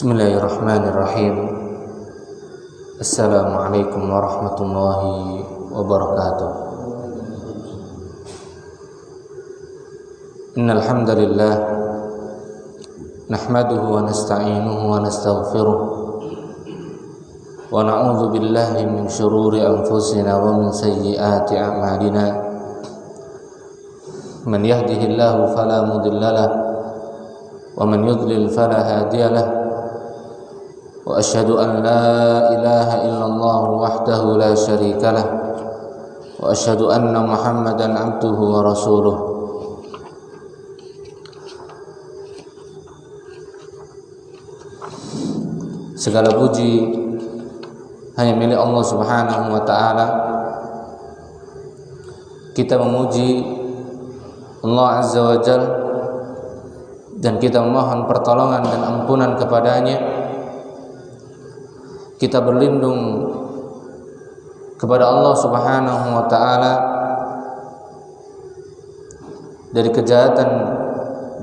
Bismillahirrahmanirrahim. Assalamualaikum warahmatullahi wabarakatuh. Innal hamdalillah nahmaduhu wa nasta'inuhu wa nastaghfiruh wa na'udzu billahi min shururi anfusina wa min sayyiati a'malina. Man yahdihillahu fala mudilla lahu wa man yudlil fala hadiya lahu. Wa asyhadu an la ilaha illallah wahdahu la syarika lah wa asyhadu anna Muhammadan abduhu wa rasuluh. Segala puji hanya milik Allah Subhanahu wa taala. Kita memuji Allah Azza wa Jalla dan kita memohon pertolongan dan ampunan kepadanya. Kita berlindung kepada Allah Subhanahu wa taala dari kejahatan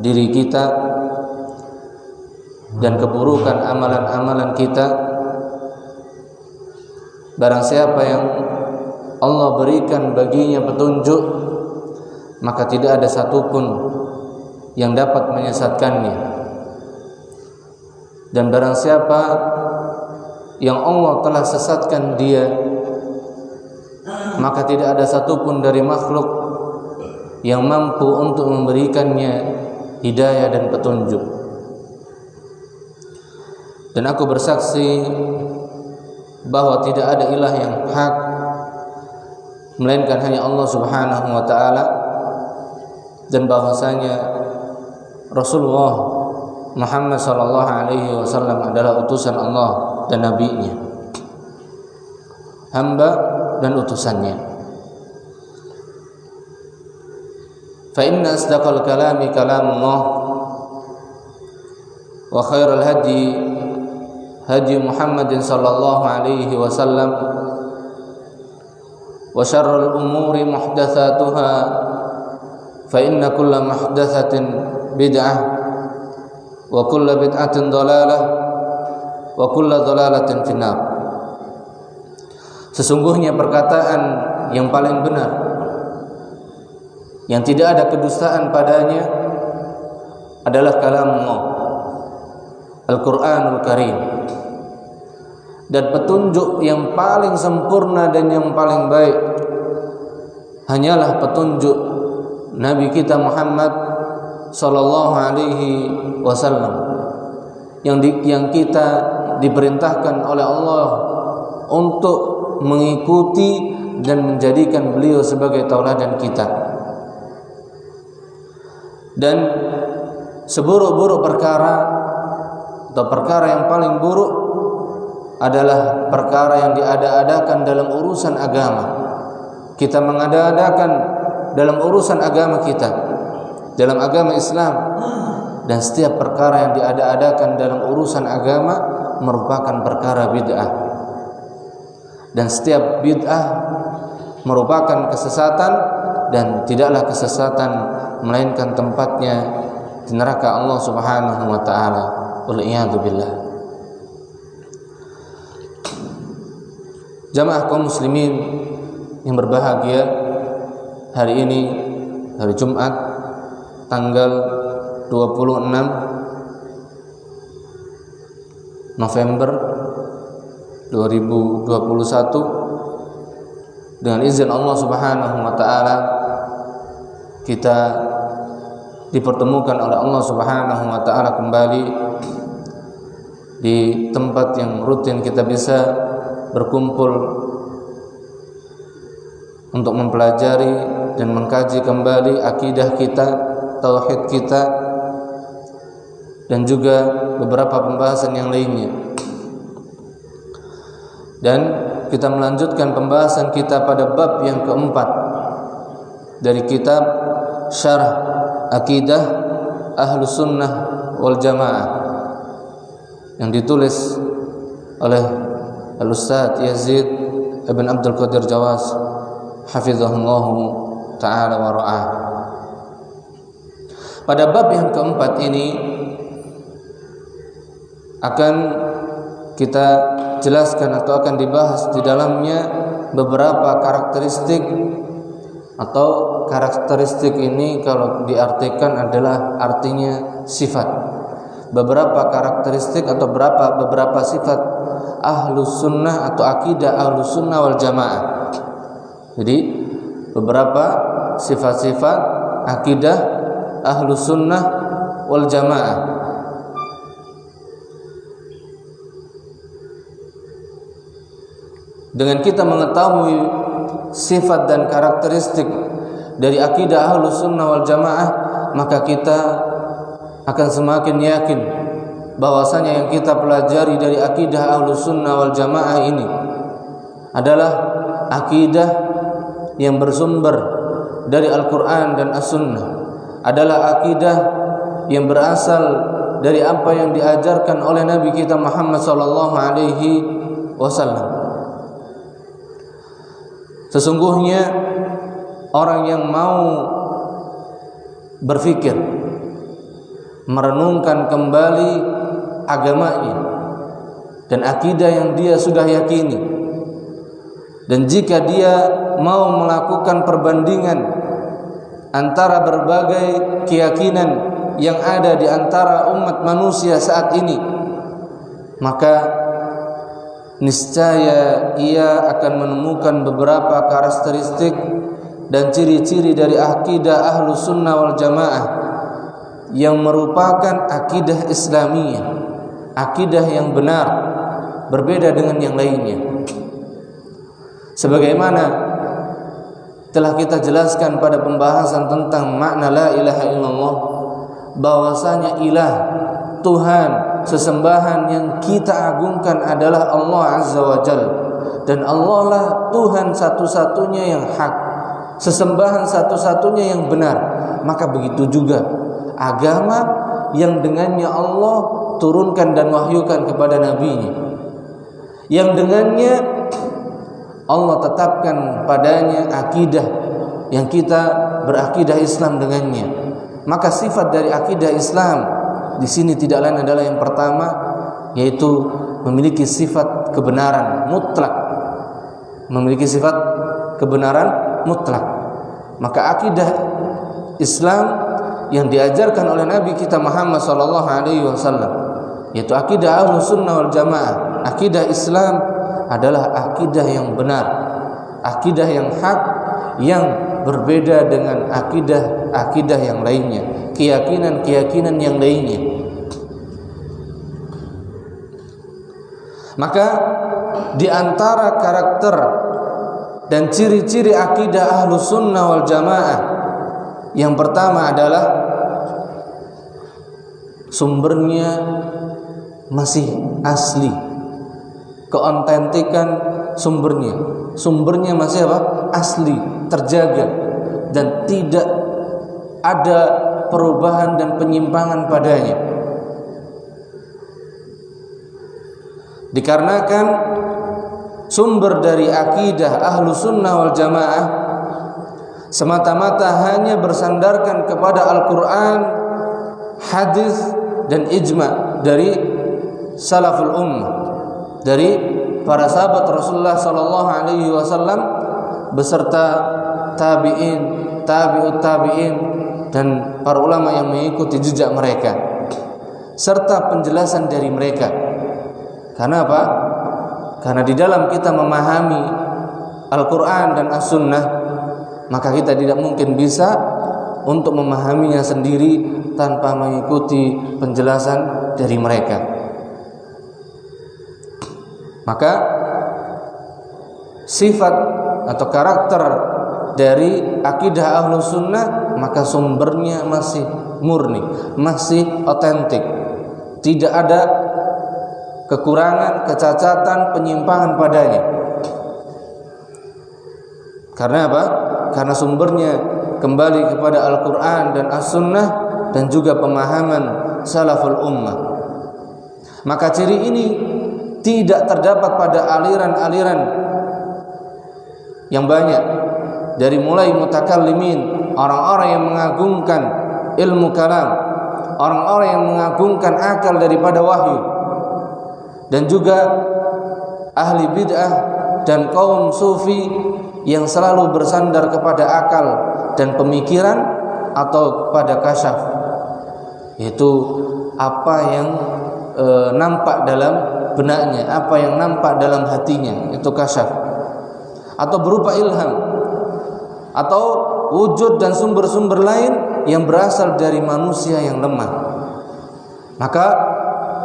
diri kita dan keburukan amalan-amalan kita. Barang siapa yang Allah berikan baginya petunjuk, maka tidak ada satupun yang dapat menyesatkannya. Dan barang siapa yang Allah telah sesatkan dia, maka tidak ada satupun dari makhluk yang mampu untuk memberikannya hidayah dan petunjuk. Dan aku bersaksi bahwa tidak ada ilah yang hak melainkan hanya Allah Subhanahu wa taala, dan bahwasanya Rasulullah Muhammad sallallahu alaihi wasallam adalah utusan Allah dan nabinya, hamba dan utusannya. Fa inna asdaqal kalami kalamullah wa khairal hadi hadi Muhammadin sallallahu alaihi wasallam wa syarrul umuri muhdatsatuha fa inna kulla muhdatsatin bid'ah wa kulla bid'atin dhalalah wa kulla dhalalatin finnar. Sesungguhnya perkataan yang paling benar, yang tidak ada kedustaan padanya, adalah kalamullah, Al-Quranul Karim. Dan petunjuk yang paling sempurna dan yang paling baik hanyalah petunjuk Nabi kita Muhammad sallallahu alaihi wasallam, yang kita diperintahkan oleh Allah untuk mengikuti dan menjadikan beliau sebagai tauladan kita. Dan seburuk-buruk perkara atau perkara yang paling buruk adalah perkara yang diada-adakan dalam urusan agama. Kita mengada-adakan dalam urusan agama kita, dalam agama Islam. Dan setiap perkara yang diada-adakan dalam urusan agama merupakan perkara bid'ah. Dan setiap bid'ah merupakan kesesatan, dan tidaklah kesesatan melainkan tempatnya di neraka Allah Subhanahu wa taala. Wal iyadu billah. Jamaah kaum muslimin yang berbahagia, hari ini hari Jumat tanggal 26 November 2021, dengan izin Allah Subhanahu wa taala kita dipertemukan oleh Allah Subhanahu wa taala kembali di tempat yang rutin kita bisa berkumpul untuk mempelajari dan mengkaji kembali akidah kita, tauhid kita, dan juga beberapa pembahasan yang lainnya. Dan kita melanjutkan pembahasan kita pada bab yang keempat dari kitab Syarah Aqidah Ahlus Sunnah wal Jamaah yang ditulis oleh Al-Ustaz Yazid Ibn Abdul Qadir Jawas hafizahullahu ta'ala wa ra'ah. Pada bab yang keempat ini akan kita jelaskan atau akan dibahas di dalamnya beberapa karakteristik, atau karakteristik ini kalau diartikan adalah artinya sifat. Beberapa karakteristik atau beberapa sifat ahlus sunnah atau akidah ahlus sunnah wal jamaah. Jadi beberapa sifat-sifat akidah ahlus sunnah wal jamaah. Dengan kita mengetahui sifat dan karakteristik dari akidah ahlus sunnah wal jamaah, maka kita akan semakin yakin bahwasanya yang kita pelajari dari akidah ahlus sunnah wal jamaah ini adalah akidah yang bersumber dari Al-Quran dan As-Sunnah, adalah akidah yang berasal dari apa yang diajarkan oleh Nabi kita Muhammad sallallahu alaihi wasallam. Sesungguhnya orang yang mau berfikir, merenungkan kembali agamanya dan akidah yang dia sudah yakini, dan jika dia mau melakukan perbandingan antara berbagai keyakinan yang ada di antara umat manusia saat ini, maka niscaya ia akan menemukan beberapa karakteristik dan ciri-ciri dari akidah ahlus sunnah wal jamaah yang merupakan akidah Islamiyah, akidah yang benar, berbeda dengan yang lainnya. Sebagaimana telah kita jelaskan pada pembahasan tentang makna la ilaha illallah, bahwasanya ilah, Tuhan, sesembahan yang kita agungkan adalah Allah Azza wa Jalla, dan Allah lah Tuhan satu-satunya yang hak, sesembahan satu-satunya yang benar. Maka begitu juga agama yang dengannya Allah turunkan dan wahyukan kepada nabinya, yang dengannya Allah tetapkan padanya akidah yang kita berakidah Islam dengannya. Maka sifat dari akidah Islam di sini tidak lain adalah yang pertama, yaitu memiliki sifat kebenaran mutlak, memiliki sifat kebenaran mutlak. Maka akidah Islam yang diajarkan oleh Nabi kita Muhammad sallallahu alaihi wasallam, yaitu akidah ahlus sunnah wal jamaah, akidah Islam adalah akidah yang benar, akidah yang hak, yang berbeda dengan akidah yang lainnya, keyakinan yang lainnya. Maka di antara karakter dan ciri-ciri akidah ahlus sunnah wal jamaah, yang pertama adalah sumbernya masih asli, keautentikan sumbernya masih apa? Asli, terjaga, dan tidak ada perubahan dan penyimpangan padanya. Dikarenakan sumber dari akidah ahlus sunnah wal jamaah semata-mata hanya bersandarkan kepada Al-Quran, hadis, dan ijma' dari salaful ummah, dari para sahabat Rasulullah sallallahu alaihi wasallam beserta tabi'in, tabi'ut tabi'in, dan para ulama yang mengikuti jejak mereka, serta penjelasan dari mereka. Karena apa? Karena di dalam kita memahami Al-Quran dan As-Sunnah, maka kita tidak mungkin bisa untuk memahaminya sendiri tanpa mengikuti penjelasan dari mereka. Maka sifat atau karakter dari akidah ahlus sunnah, maka sumbernya masih murni, masih otentik, tidak ada kekurangan, kecacatan, penyimpangan padanya. Karena apa? Karena sumbernya kembali kepada Al-Quran dan As-Sunnah, dan juga pemahaman salaful ummah. Maka ciri ini tidak terdapat pada aliran-aliran yang banyak, dari mulai mutakallimin, orang-orang yang mengagungkan ilmu kalam, orang-orang yang mengagungkan akal daripada wahyu, dan juga ahli bid'ah dan kaum sufi yang selalu bersandar kepada akal dan pemikiran atau kepada kasyaf, yaitu apa yang nampak dalam benaknya, apa yang nampak dalam hatinya, itu kasyaf, atau berupa ilham, atau wujud dan sumber-sumber lain yang berasal dari manusia yang lemah. Maka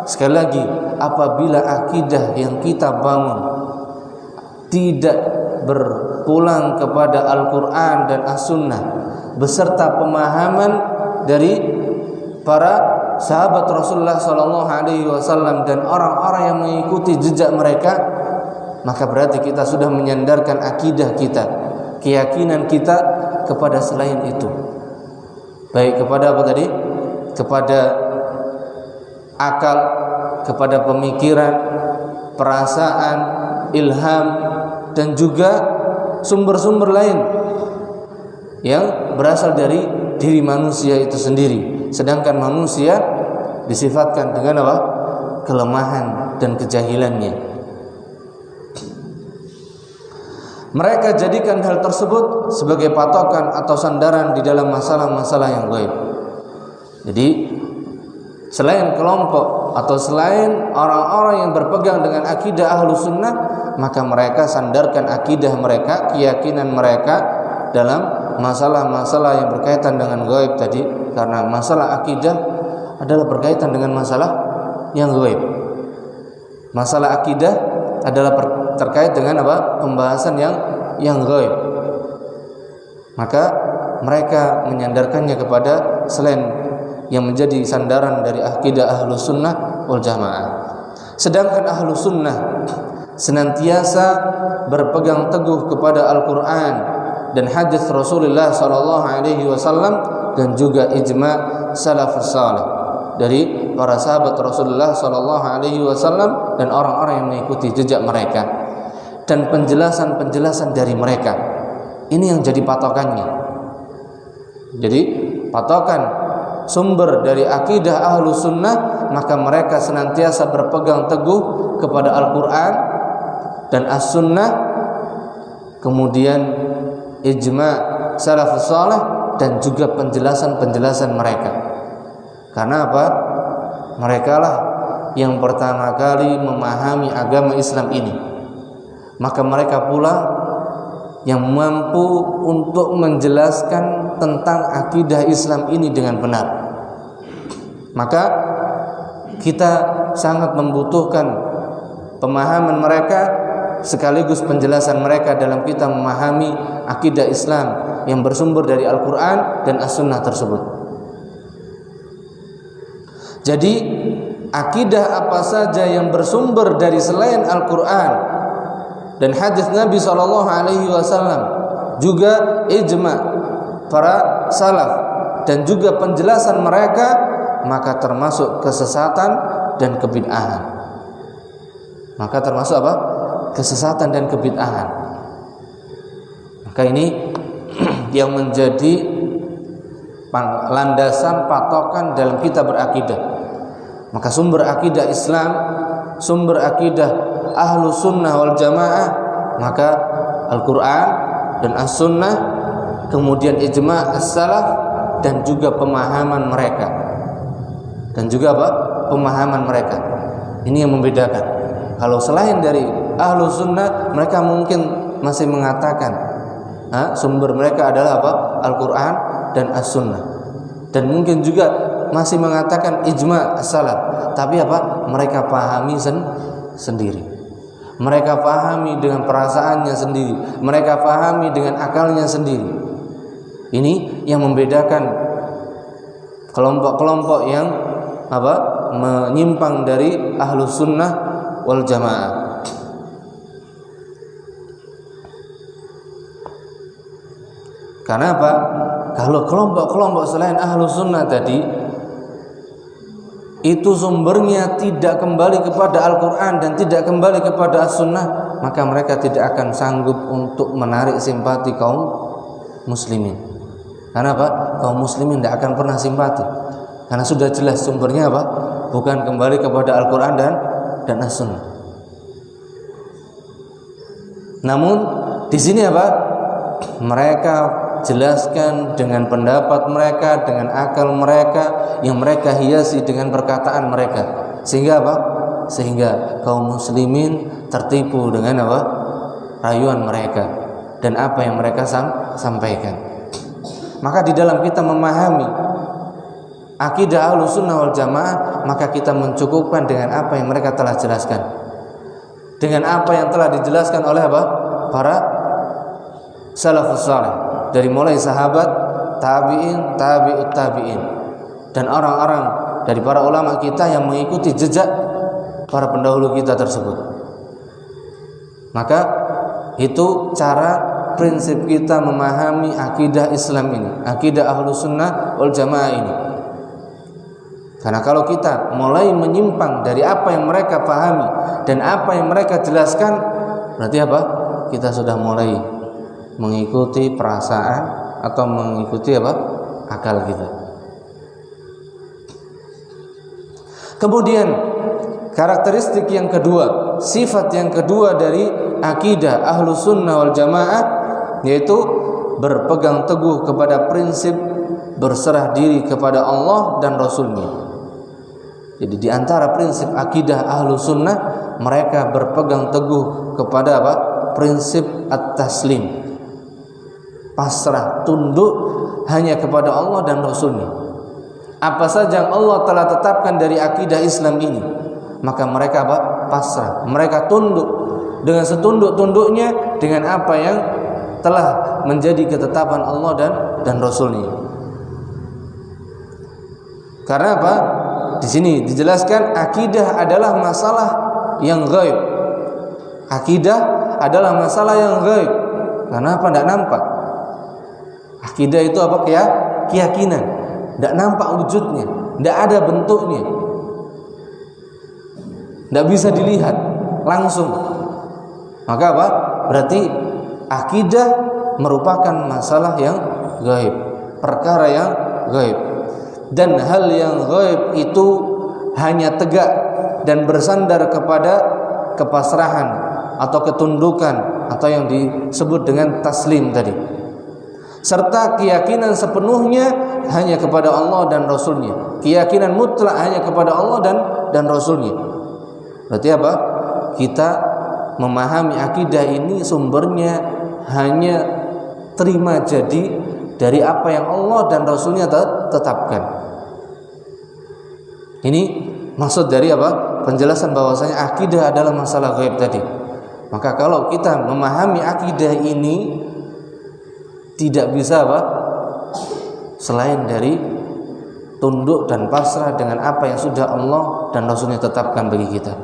sekali lagi, apabila akidah yang kita bangun tidak berpulang kepada Al-Quran dan As-Sunnah beserta pemahaman dari para sahabat Rasulullah SAW dan orang-orang yang mengikuti jejak mereka, maka berarti kita sudah menyandarkan akidah kita, keyakinan kita kepada selain itu, baik kepada apa tadi? Kepada akal, kepada pemikiran, perasaan, ilham, dan juga sumber-sumber lain yang berasal dari diri manusia itu sendiri. Sedangkan manusia disifatkan dengan apa? Kelemahan dan kejahilannya. Mereka jadikan hal tersebut sebagai patokan atau sandaran di dalam masalah-masalah yang gaib. Jadi selain kelompok atau selain orang-orang yang berpegang dengan akidah Ahlus Sunnah, maka mereka sandarkan akidah mereka, keyakinan mereka dalam masalah-masalah yang berkaitan dengan gaib tadi, karena masalah akidah adalah berkaitan dengan masalah yang gaib. Masalah akidah adalah terkait dengan apa? Pembahasan yang gaib. Maka mereka menyandarkannya kepada selain yang menjadi sandaran dari akidah Ahlus Sunnah wal Jamaah. Sedangkan Ahlus Sunnah senantiasa berpegang teguh kepada Al-Quran dan hadis Rasulullah SAW dan juga ijma' salafus salih dari para sahabat Rasulullah SAW dan orang-orang yang mengikuti jejak mereka, dan penjelasan-penjelasan dari mereka. Ini yang jadi patokannya. Jadi patokan sumber dari akidah Ahlus Sunnah, maka mereka senantiasa berpegang teguh kepada Al-Quran dan As-Sunnah, kemudian ijma' salafus salih dan juga penjelasan-penjelasan mereka. Karena apa? Mereka lah yang pertama kali memahami agama Islam ini. Maka mereka pula yang mampu untuk menjelaskan tentang akidah Islam ini dengan benar. Maka kita sangat membutuhkan pemahaman mereka sekaligus penjelasan mereka dalam kita memahami akidah Islam yang bersumber dari Al-Quran dan As-Sunnah tersebut. Jadi akidah apa saja yang bersumber dari selain Al-Quran dan hadis Nabi SAW, juga ijma' para salaf dan juga penjelasan mereka, maka termasuk kesesatan dan kebid'ahan. Maka termasuk apa? Kesesatan dan kebid'ahan. Maka ini yang menjadi landasan patokan dalam kita berakidah. Maka sumber akidah Islam, sumber akidah Ahlus Sunnah wal Jamaah, maka Al-Quran dan As-Sunnah, kemudian ijma' as-salaf dan juga pemahaman mereka. Dan juga apa? Pemahaman mereka. Ini yang membedakan. Kalau selain dari Ahlus Sunnah, mereka mungkin masih mengatakan sumber mereka adalah apa? Al-Quran dan As-Sunnah. Dan mungkin juga masih mengatakan ijma' as-salaf. Tapi apa? Mereka pahami sendiri. Mereka pahami dengan perasaannya sendiri. Mereka pahami dengan akalnya sendiri. Ini yang membedakan kelompok-kelompok yang apa? Menyimpang dari Ahlus Sunnah wal Jamaah. Karena apa? Kalau kelompok-kelompok selain Ahlus Sunnah tadi itu sumbernya tidak kembali kepada Al-Quran dan tidak kembali kepada As-Sunnah, maka mereka tidak akan sanggup untuk menarik simpati kaum muslimin. Karena apa? Kaum muslimin tidak akan pernah simpati, karena sudah jelas sumbernya apa? Bukan kembali kepada Al-Quran dan dan as-sunnah. Namun di sini apa? Mereka jelaskan dengan pendapat mereka, dengan akal mereka yang mereka hiasi dengan perkataan mereka. Sehingga apa? Sehingga kaum muslimin tertipu dengan apa? Rayuan mereka dan apa yang mereka sampaikan. Maka di dalam kita memahami akidah Ahlussunnah wal Jamaah, maka kita mencukupkan dengan apa yang mereka telah jelaskan, dengan apa yang telah dijelaskan oleh apa? Para salafus saleh, dari mulai sahabat, tabi'in, tabi'ut tabi'in, dan orang-orang dari para ulama kita yang mengikuti jejak para pendahulu kita tersebut. Maka itu cara prinsip kita memahami akidah Islam ini, akidah Ahlussunnah wal Jamaah ini. Karena kalau kita mulai menyimpang dari apa yang mereka pahami dan apa yang mereka jelaskan, berarti apa? Kita sudah mulai mengikuti perasaan atau mengikuti apa? Akal kita. Kemudian karakteristik yang kedua, sifat yang kedua dari akidah Ahlussunnah wal Jamaah, yaitu berpegang teguh kepada prinsip berserah diri kepada Allah dan Rasulnya. Jadi di antara prinsip akidah Ahlussunnah, mereka berpegang teguh kepada apa? Prinsip at-taslim, pasrah, tunduk hanya kepada Allah dan Rasulnya. Apa saja yang Allah telah tetapkan dari akidah Islam ini, maka mereka apa? Pasrah, mereka tunduk dengan setunduk-tunduknya dengan apa yang telah menjadi ketetapan Allah dan Rasulnya. Karena apa? Di sini dijelaskan akidah adalah masalah yang gaib. Akidah adalah masalah yang gaib. Karena apa? Tidak nampak. Akidah itu apa? Keyakinan. Tidak nampak wujudnya, tidak ada bentuknya, tidak bisa dilihat langsung. Maka apa? Berarti akidah merupakan masalah yang gaib, perkara yang gaib. Dan hal yang gaib itu hanya tegak dan bersandar kepada kepasrahan atau ketundukan atau yang disebut dengan taslim tadi, serta keyakinan sepenuhnya hanya kepada Allah dan Rasulnya. Keyakinan mutlak hanya kepada Allah dan Rasulnya. Berarti apa? Kita memahami akidah ini sumbernya hanya terima jadi dari apa yang Allah dan Rasulnya tetapkan. Ini maksud dari apa? Penjelasan bahwasanya akidah adalah masalah gaib tadi. Maka kalau kita memahami akidah ini, tidak bisa apa? Selain dari tunduk dan pasrah dengan apa yang sudah Allah dan Rasulnya tetapkan bagi kita.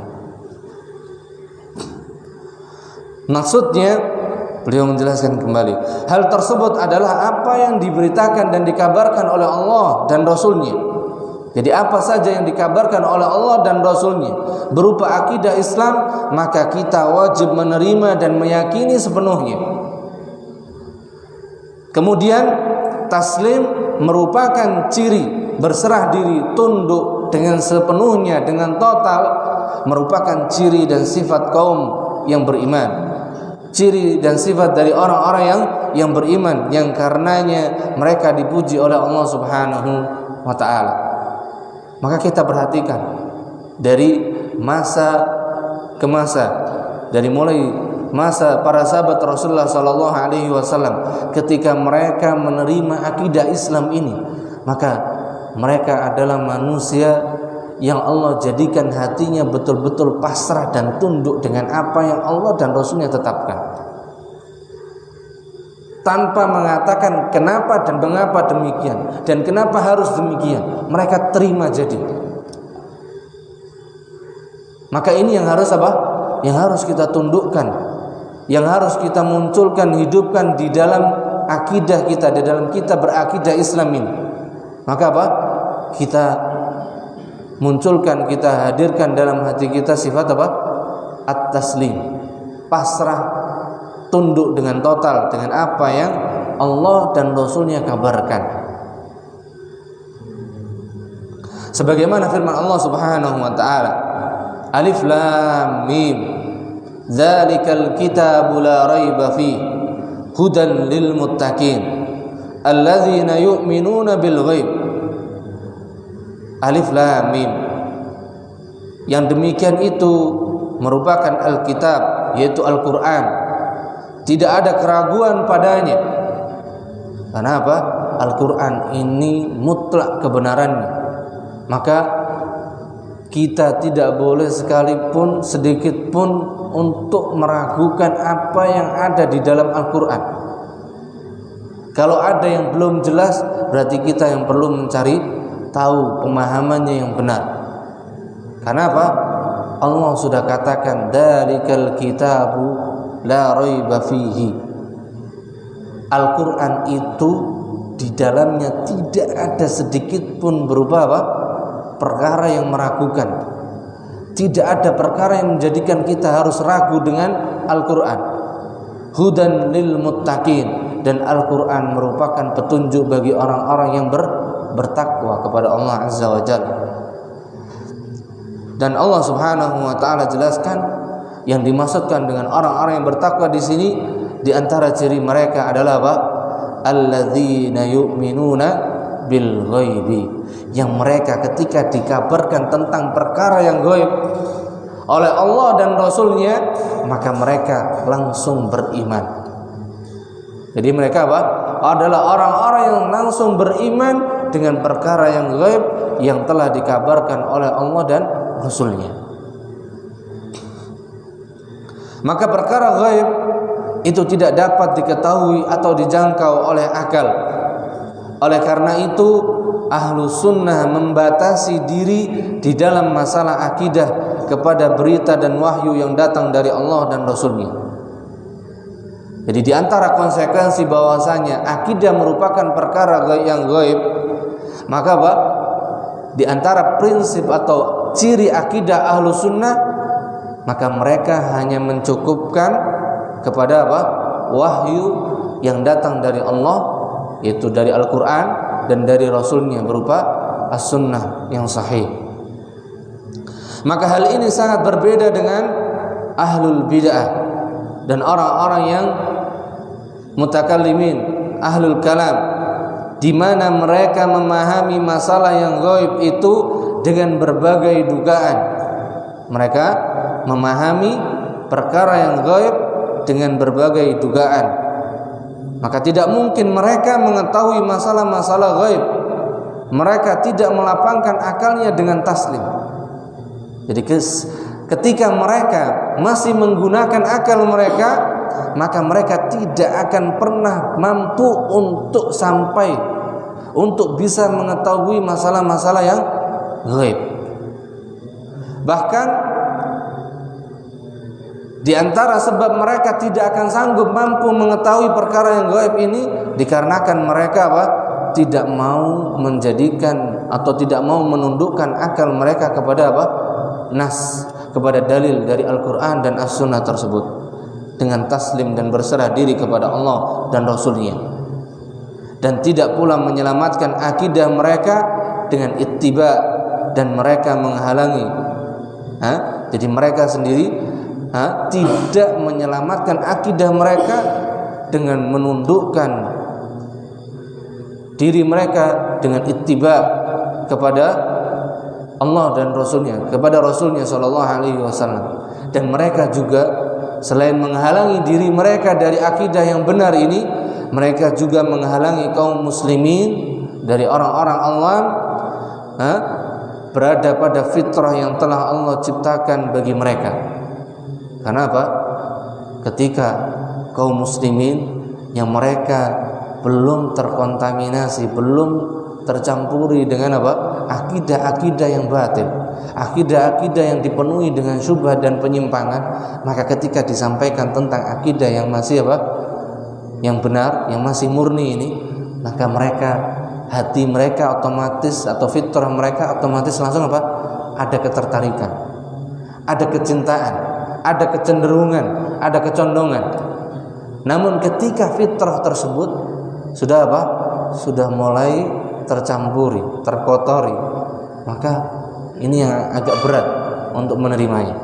Maksudnya, beliau menjelaskan kembali, hal tersebut adalah apa yang diberitakan dan dikabarkan oleh Allah dan Rasulnya. Jadi apa saja yang dikabarkan oleh Allah dan Rasulnya berupa akidah Islam, maka kita wajib menerima dan meyakini sepenuhnya. Kemudian taslim merupakan ciri berserah diri, tunduk dengan sepenuhnya, dengan total, merupakan ciri dan sifat kaum yang beriman, ciri dan sifat dari orang-orang yang beriman, yang karenanya mereka dipuji oleh Allah Subhanahu wa ta'ala. Maka kita perhatikan dari masa ke masa, dari mulai masa para sahabat Rasulullah sallallahu alaihi wasallam, ketika mereka menerima akidah Islam ini, maka mereka adalah manusia yang Allah jadikan hatinya betul-betul pasrah dan tunduk dengan apa yang Allah dan Rasulnya tetapkan, tanpa mengatakan kenapa dan mengapa demikian dan kenapa harus demikian. Mereka terima jadi. Maka ini yang harus apa? Yang harus kita tundukkan, yang harus kita munculkan, hidupkan di dalam akidah kita, di dalam kita berakidah Islam ini. Maka apa? Kita munculkan, kita hadirkan dalam hati kita sifat apa? At-taslim, pasrah, tunduk dengan total dengan apa yang Allah dan Rasulnya kabarkan. Sebagaimana firman Allah Subhanahu wa ta'ala, Alif Lam Mim. Dzalikal kitabu la raiba fihi hudan lil muttaqin alladzina yu'minuna bil ghaib. Alif Lam Mim. Yang demikian itu merupakan Alkitab, yaitu Al-Qur'an. Tidak ada keraguan padanya. Karena apa? Al-Qur'an ini mutlak kebenarannya. Maka kita tidak boleh sekalipun sedikit pun untuk meragukan apa yang ada di dalam Al-Qur'an. Kalau ada yang belum jelas, berarti kita yang perlu mencari tahu pemahamannya yang benar. Karena apa? Allah sudah katakan dzalikal kitabu la raiba fihi. Al-Qur'an itu di dalamnya tidak ada sedikit pun berupa apa? Perkara yang meragukan. Tidak ada perkara yang menjadikan kita harus ragu dengan Al-Qur'an. Hudan lil muttaqin, dan Al-Qur'an merupakan petunjuk bagi orang-orang yang bertakwa kepada Allah Azza wa Jalla. Dan Allah Subhanahu wa taala jelaskan yang dimaksudkan dengan orang-orang yang bertakwa di sini, di antara ciri mereka adalah apa? Alladzina yu'minuna bil ghaibi. Yang mereka ketika dikabarkan tentang perkara yang gaib oleh Allah dan Rasulnya, maka mereka langsung beriman. Jadi mereka apa? Adalah orang-orang yang langsung beriman dengan perkara yang gaib yang telah dikabarkan oleh Allah dan Rasulnya. Maka perkara gaib itu tidak dapat diketahui atau dijangkau oleh akal. Oleh karena itu Ahlus Sunnah membatasi diri di dalam masalah akidah kepada berita dan wahyu yang datang dari Allah dan Rasulnya. Jadi di antara konsekuensi bahwasanya akidah merupakan perkara yang gaib, maka apa? Di antara prinsip atau ciri akidah Ahlus Sunnah, maka mereka hanya mencukupkan kepada apa? Wahyu yang datang dari Allah, yaitu dari Al-Quran dan dari Rasulnya berupa As-Sunnah yang sahih. Maka hal ini sangat berbeda dengan Ahlul Bid'ah dan orang-orang yang mutakallimin, Ahlul Kalam, di mana mereka memahami masalah yang gaib itu dengan berbagai dugaan. Mereka memahami perkara yang gaib dengan berbagai dugaan. Maka tidak mungkin mereka mengetahui masalah-masalah gaib. Mereka tidak melapangkan akalnya dengan taslim. Jadi ketika mereka masih menggunakan akal mereka, maka mereka tidak akan pernah mampu untuk sampai untuk bisa mengetahui masalah-masalah yang gaib. Bahkan di antara sebab mereka tidak akan sanggup mampu mengetahui perkara yang gaib ini dikarenakan mereka apa? Tidak mau menjadikan atau tidak mau menundukkan akal mereka kepada apa? Nas, kepada dalil dari Al-Quran dan As-Sunnah tersebut, dengan taslim dan berserah diri kepada Allah dan Rasulnya, dan tidak pula menyelamatkan akidah mereka dengan ittiba, dan mereka menghalangi. Jadi mereka sendiri tidak menyelamatkan akidah mereka dengan menundukkan diri mereka dengan ittiba kepada Allah dan Rasulnya, kepada Rasulnya Shallallahu Alaihi Wasallam. Dan mereka juga selain menghalangi diri mereka dari akidah yang benar ini, mereka juga menghalangi kaum muslimin dari orang-orang awam berada pada fitrah yang telah Allah ciptakan bagi mereka. Karena apa? Ketika kaum muslimin yang mereka belum terkontaminasi, belum tercampuri dengan apa? Akidah-akidah yang batil, akidah-akidah yang dipenuhi dengan syubhat dan penyimpangan, maka ketika disampaikan tentang akidah yang masih apa? Yang benar, yang masih murni ini, maka mereka, hati mereka otomatis atau fitrah mereka otomatis langsung apa? Ada ketertarikan, ada kecintaan, ada kecenderungan, ada kecondongan. Namun ketika fitrah tersebut sudah apa? Sudah mulai tercampuri, terkotori, maka ini yang agak berat untuk menerimanya.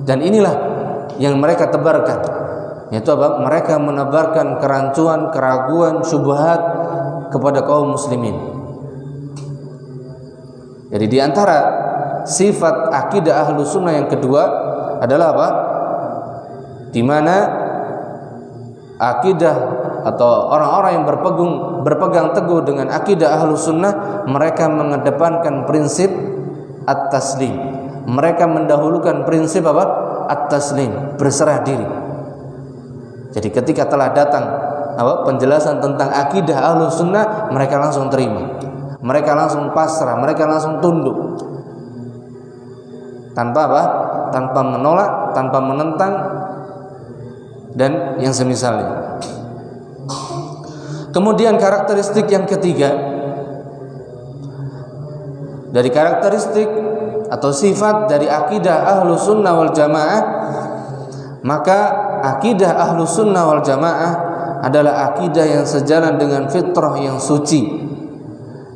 Dan inilah yang mereka tebarkan, yaitu apa? Mereka menebarkan kerancuan, keraguan, syubhat kepada kaum muslimin. Jadi di antara sifat akidah Ahlus Sunnah yang kedua adalah apa? Di mana akidah atau orang-orang yang berpegang teguh dengan akidah Ahlus Sunnah, mereka mengedepankan prinsip at-taslim. Mereka mendahulukan prinsip apa? At-taslim, berserah diri. Jadi ketika telah datang penjelasan tentang akidah Ahlus Sunnah, mereka langsung terima, mereka langsung pasrah, mereka langsung tunduk, tanpa tanpa menolak, tanpa menentang, dan yang semisalnya. Kemudian karakteristik yang ketiga dari karakteristik atau sifat dari akidah Ahlus Sunnah wal Jamaah, maka akidah Ahlus Sunnah wal Jamaah adalah akidah yang sejalan dengan fitrah yang suci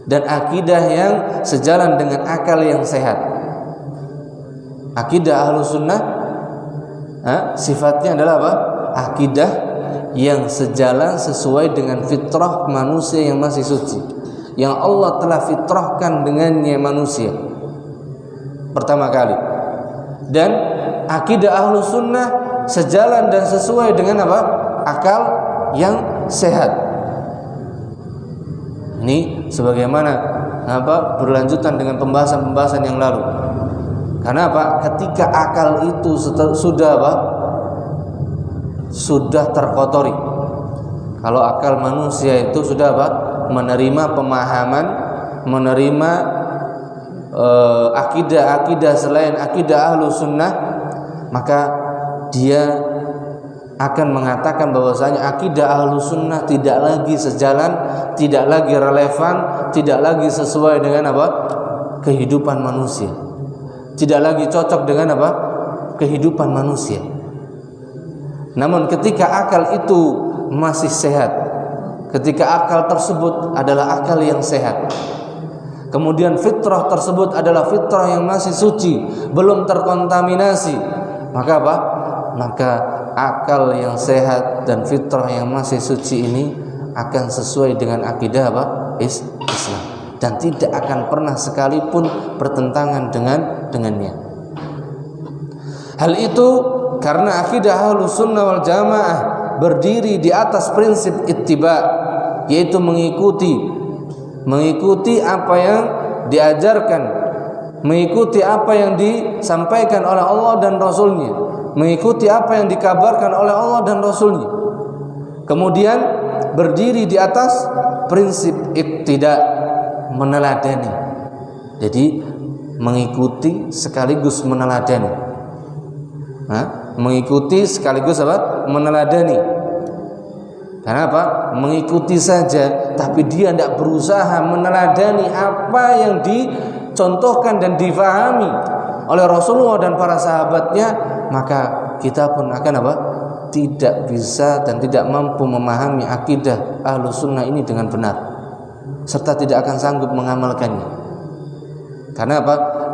dan akidah yang sejalan dengan akal yang sehat. Akidah Ahlus Sunnah sifatnya adalah apa? Akidah yang sejalan sesuai dengan fitrah manusia yang masih suci, yang Allah telah fitrahkan dengannya manusia pertama kali. Dan akidah Ahlus Sunnah sejalan dan sesuai dengan apa? Akal yang sehat. Ini sebagaimana berlanjutan dengan pembahasan-pembahasan yang lalu. Karena apa? Ketika akal itu sudah terkotori. Kalau akal manusia itu sudah menerima pemahaman, menerima akidah-akidah selain akidah Ahlus Sunnah, maka dia akan mengatakan bahwasanya akidah Ahlus Sunnah tidak lagi sejalan, tidak lagi relevan, tidak lagi sesuai dengan kehidupan manusia, tidak lagi cocok dengan kehidupan manusia. Namun ketika akal itu masih sehat, ketika akal tersebut adalah akal yang sehat, kemudian fitrah tersebut adalah fitrah yang masih suci, belum terkontaminasi, maka maka akal yang sehat dan fitrah yang masih suci ini akan sesuai dengan akidah Islam, dan tidak akan pernah sekalipun bertentangan dengannya. Hal itu karena akidah Ahlus Sunnah wal Jamaah berdiri di atas prinsip ittiba, yaitu mengikuti apa yang diajarkan, mengikuti apa yang disampaikan oleh Allah dan Rasulnya, mengikuti apa yang dikabarkan oleh Allah dan Rasulnya. Kemudian berdiri di atas prinsip iktida, meneladani. Jadi mengikuti sekaligus meneladani. Mengikuti sekaligus meneladani. Karena mengikuti saja tapi dia tidak berusaha meneladani apa yang dicontohkan dan difahami oleh Rasulullah dan para sahabatnya, maka kita pun akan tidak bisa dan tidak mampu memahami akidah Ahlus Sunnah ini dengan benar, serta tidak akan sanggup mengamalkannya. Karena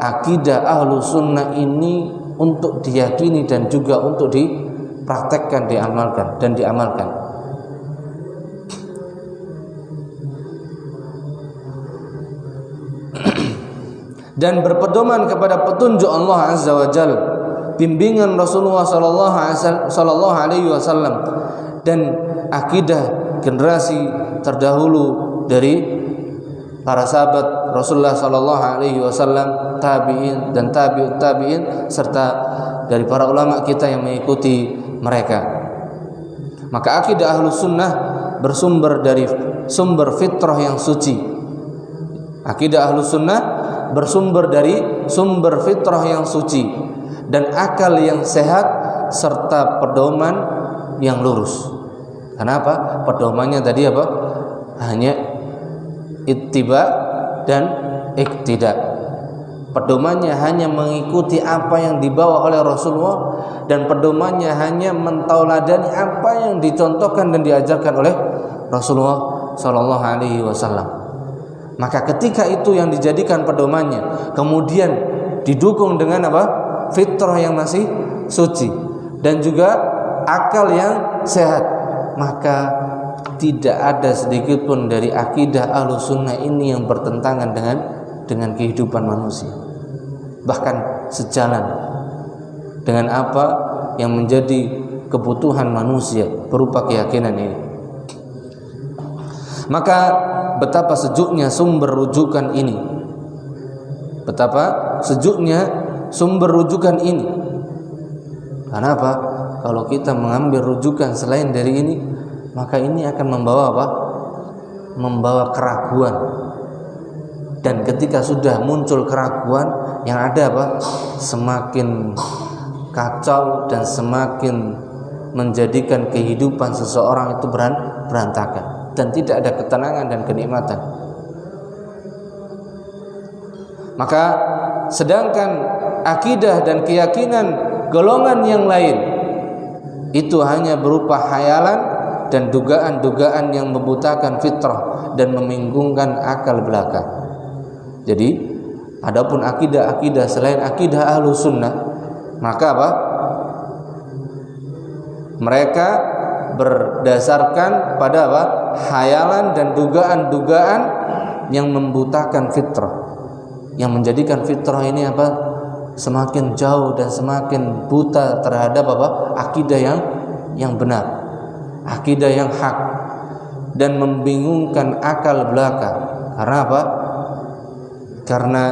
akidah Ahlus Sunnah ini untuk diyakini dan juga untuk dipraktekkan, diamalkan. Dan berpedoman kepada petunjuk Allah Azza wa Jalla, bimbingan Rasulullah sallallahu alaihi wasallam, dan akidah generasi terdahulu dari para sahabat Rasulullah sallallahu alaihi wasallam, tabi'in dan tabi'ut tabi'in, serta dari para ulama kita yang mengikuti mereka. Maka akidah Ahlus Sunnah bersumber dari sumber fitrah yang suci. Akidah Ahlus Sunnah bersumber dari sumber fitrah yang suci dan akal yang sehat serta pedoman yang lurus. Kenapa? Pedomannya tadi hanya ittiba dan iktida. Pedomannya hanya mengikuti apa yang dibawa oleh Rasulullah, dan pedomannya hanya mentauladani apa yang dicontohkan dan diajarkan oleh Rasulullah sallallahu alaihi wasallam. Maka ketika itu yang dijadikan pedomannya, kemudian didukung dengan apa? Fitrah yang masih suci dan juga akal yang sehat, maka tidak ada sedikit pun dari akidah Ahlussunnah ini yang bertentangan dengan kehidupan manusia, bahkan sejalan dengan apa yang menjadi kebutuhan manusia berupa keyakinan ini. Maka betapa sejuknya sumber rujukan ini, betapa sejuknya sumber rujukan ini. Kenapa? Kalau kita mengambil rujukan selain dari ini, maka ini akan membawa apa? Membawa keraguan. Dan ketika sudah muncul keraguan, yang ada apa? Semakin kacau dan semakin menjadikan kehidupan seseorang itu berantakan dan tidak ada ketenangan dan kenikmatan. Maka sedangkan akidah dan keyakinan golongan yang lain itu hanya berupa khayalan dan dugaan-dugaan yang membutakan fitrah dan membingungkan akal belaka. Jadi adapun akidah-akidah selain akidah Ahlussunnah, maka apa? Mereka berdasarkan pada apa? Khayalan dan dugaan-dugaan yang membutakan fitrah, yang menjadikan fitrah ini apa? Semakin jauh dan semakin buta terhadap apa? Akidah yang benar, akidah yang hak, dan membingungkan akal belaka. Karena apa? Karena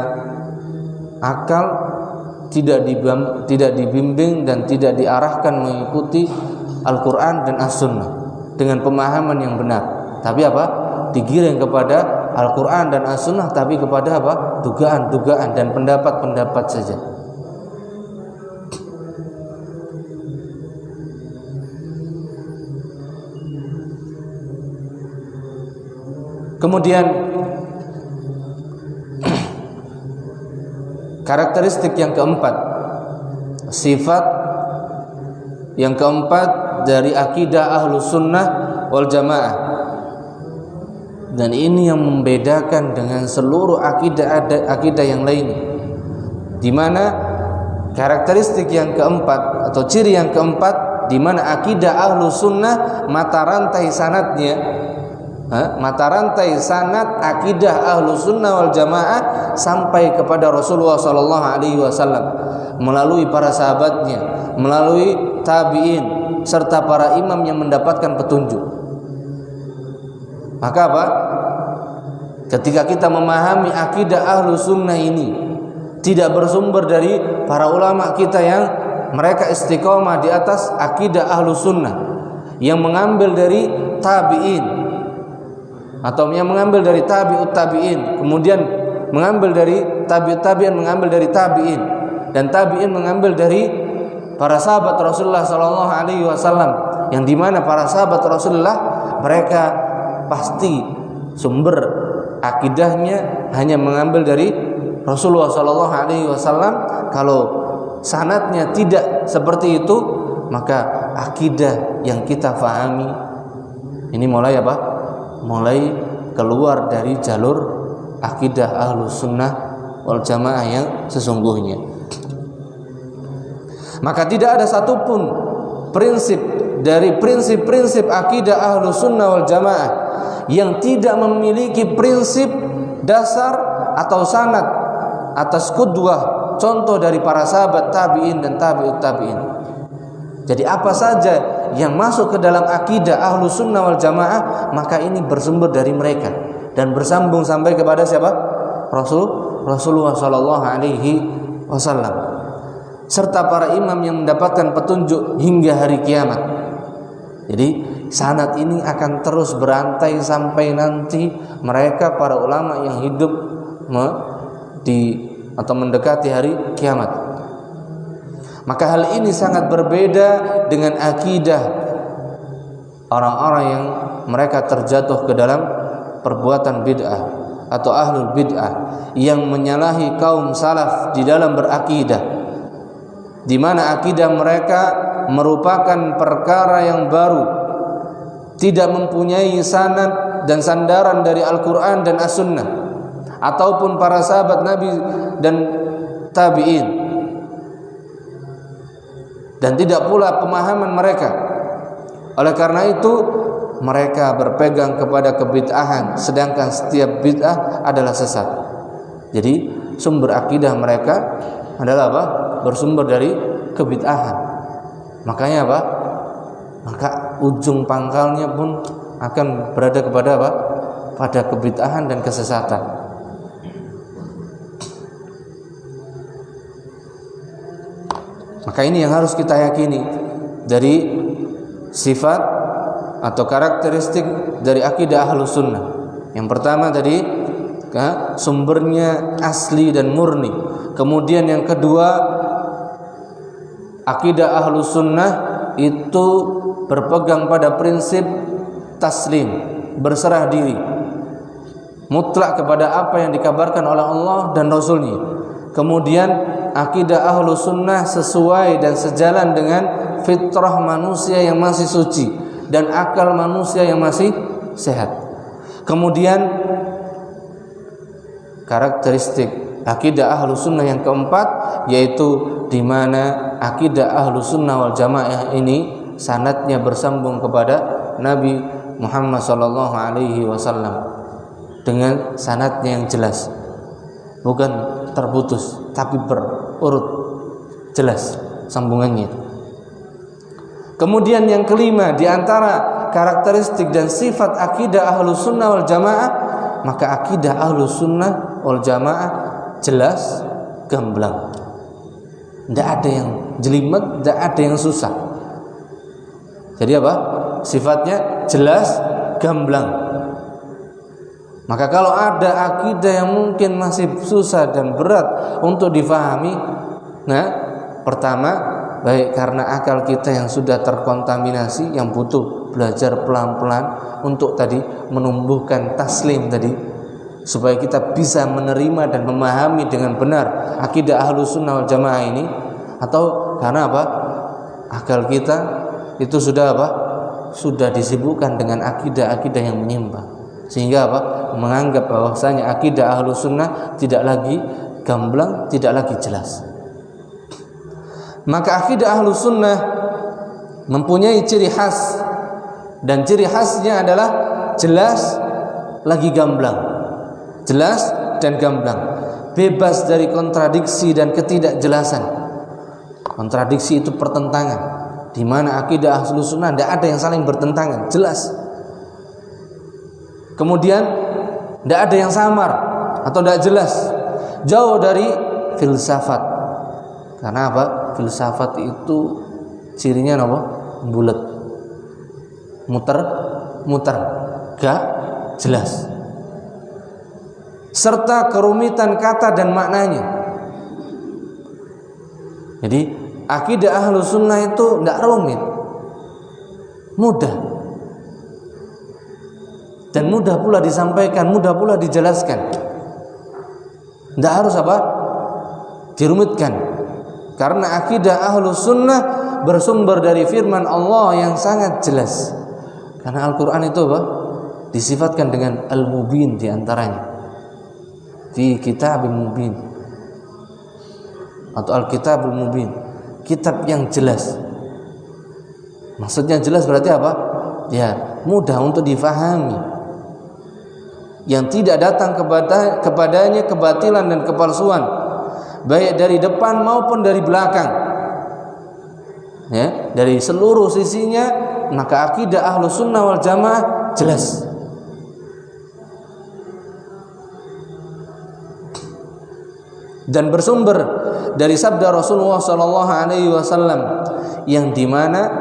akal tidak dibimbing dan tidak diarahkan mengikuti Al-Quran dan As-Sunnah dengan pemahaman yang benar, tapi apa? Digiring kepada Al-Quran dan As-Sunnah, tapi kepada apa? Dugaan-dugaan dan pendapat-pendapat saja. Kemudian karakteristik yang keempat, sifat yang keempat dari akidah Ahlussunnah wal Jamaah, dan ini yang membedakan dengan seluruh akidah yang lainnya, di mana karakteristik yang keempat atau ciri yang keempat, di mana akidah Ahlussunnah mata rantai sanadnya, mata rantai sanad akidah Ahlussunnah wal Jamaah sampai kepada Rasulullah sallallahu alaihi wasallam melalui para sahabatnya, melalui tabi'in serta para imam yang mendapatkan petunjuk. Maka apa? Ketika kita memahami akidah Ahlussunnah ini tidak bersumber dari para ulama kita yang mereka istiqomah di atas akidah Ahlussunnah, yang mengambil dari tabi'in atau yang mengambil dari tabi'ut tabi'in, kemudian mengambil dari tabi'ut tabi'in, mengambil dari tabi'in, dan tabi'in mengambil dari para sahabat Rasulullah sallallahu alaihi wasallam, yang dimana para sahabat Rasulullah mereka pasti sumber akidahnya hanya mengambil dari Rasulullah sallallahu alaihi wasallam. Kalau sanadnya tidak seperti itu, maka akidah yang kita fahami ini mulai apa? Mulai keluar dari jalur akidah Ahlussunnah wal Jamaah yang sesungguhnya. Maka tidak ada satupun prinsip dari prinsip-prinsip akidah Ahlussunnah wal Jamaah yang tidak memiliki prinsip dasar atau sanad atas qudwah, contoh dari para sahabat tabi'in dan tabi'ut tabi'in. Jadi apa saja yang masuk ke dalam akidah Ahlussunnah wal Jamaah, maka ini bersumber dari mereka dan bersambung sampai kepada siapa? Rasulullah sallallahu alaihi wasallam serta para imam yang mendapatkan petunjuk hingga hari kiamat. Jadi sanad ini akan terus berantai sampai nanti mereka para ulama yang hidup atau mendekati hari kiamat. Maka hal ini sangat berbeda dengan akidah orang-orang yang mereka terjatuh ke dalam perbuatan bid'ah atau ahlul bid'ah yang menyalahi kaum salaf di dalam berakidah, di mana akidah mereka merupakan perkara yang baru, tidak mempunyai sanad dan sandaran dari Al-Quran dan As-Sunnah, ataupun para sahabat Nabi dan tabi'in, dan tidak pula pemahaman mereka. Oleh karena itu mereka berpegang kepada kebid'ahan, sedangkan setiap bid'ah adalah sesat. Jadi sumber akidah mereka adalah apa? Bersumber dari kebid'ahan. Makanya apa? Maka ujung pangkalnya pun akan berada kepada apa? Pada kebid'ahan dan kesesatan. Maka ini yang harus kita yakini dari sifat atau karakteristik dari akidah Ahlus Sunnah. Yang pertama tadi sumbernya asli dan murni. Kemudian yang kedua, akidah Ahlus Sunnah itu berpegang pada prinsip taslim, berserah diri mutlak kepada apa yang dikabarkan oleh Allah dan Rasul-Nya. Kemudian akidah Ahlus Sunnah sesuai dan sejalan dengan fitrah manusia yang masih suci dan akal manusia yang masih sehat. Kemudian karakteristik akidah Ahlus Sunnah yang keempat, yaitu di mana akidah Ahlus Sunnah wal Jamaah ini sanadnya bersambung kepada Nabi Muhammad SAW dengan sanadnya yang jelas, bukan terputus tapi berurut jelas sambungannya. Kemudian yang kelima, di antara karakteristik dan sifat akidah Ahlus Sunnah wal Jamaah, maka akidah Ahlus Sunnah wal Jamaah jelas, gamblang. Tidak ada yang jelimet, tidak ada yang susah. Jadi apa? Sifatnya jelas, gamblang. Maka kalau ada akidah yang mungkin masih susah dan berat untuk difahami, nah, pertama, baik karena akal kita yang sudah terkontaminasi, yang butuh belajar pelan-pelan untuk tadi menumbuhkan taslim tadi, supaya kita bisa menerima dan memahami dengan benar akidah Ahlus Sunnah wal Jamaah ini. Atau karena apa? Akal kita itu sudah apa? Sudah disibukkan dengan akidah-akidah yang menyimpang, sehingga apa? Menganggap bahwasanya akidah Ahlus Sunnah tidak lagi gamblang, tidak lagi jelas. Maka akidah Ahlus Sunnah mempunyai ciri khas, dan ciri khasnya adalah jelas lagi gamblang, jelas dan gamblang, bebas dari kontradiksi dan ketidakjelasan. Kontradiksi itu pertentangan, di mana akidah Ahlus Sunnah tidak ada yang saling bertentangan, jelas. Kemudian tidak ada yang samar atau tidak jelas, jauh dari filsafat. Karena apa? Filsafat itu cirinya apa? Bulat, muter, gak jelas, serta kerumitan kata dan maknanya. Jadi akidah Ahlus Sunnah itu tidak rumit, mudah, dan mudah pula disampaikan, mudah pula dijelaskan. Tidak harus apa? Dirumitkan. Karena akidah Ahlus Sunnah bersumber dari firman Allah yang sangat jelas. Karena Al-Quran itu apa? Disifatkan dengan Al-Mubin diantaranya, fi kitabim mubin, atau Al-Kitabul Mubin, kitab yang jelas. Maksudnya jelas berarti apa? Ya, mudah untuk difahami, yang tidak datang kepadanya kebatilan dan kepalsuan, baik dari depan maupun dari belakang, ya, dari seluruh sisinya. Maka akidah Ahlus Sunnah wal Jamaah jelas. Dan bersumber dari sabda Rasulullah SAW, yang dimana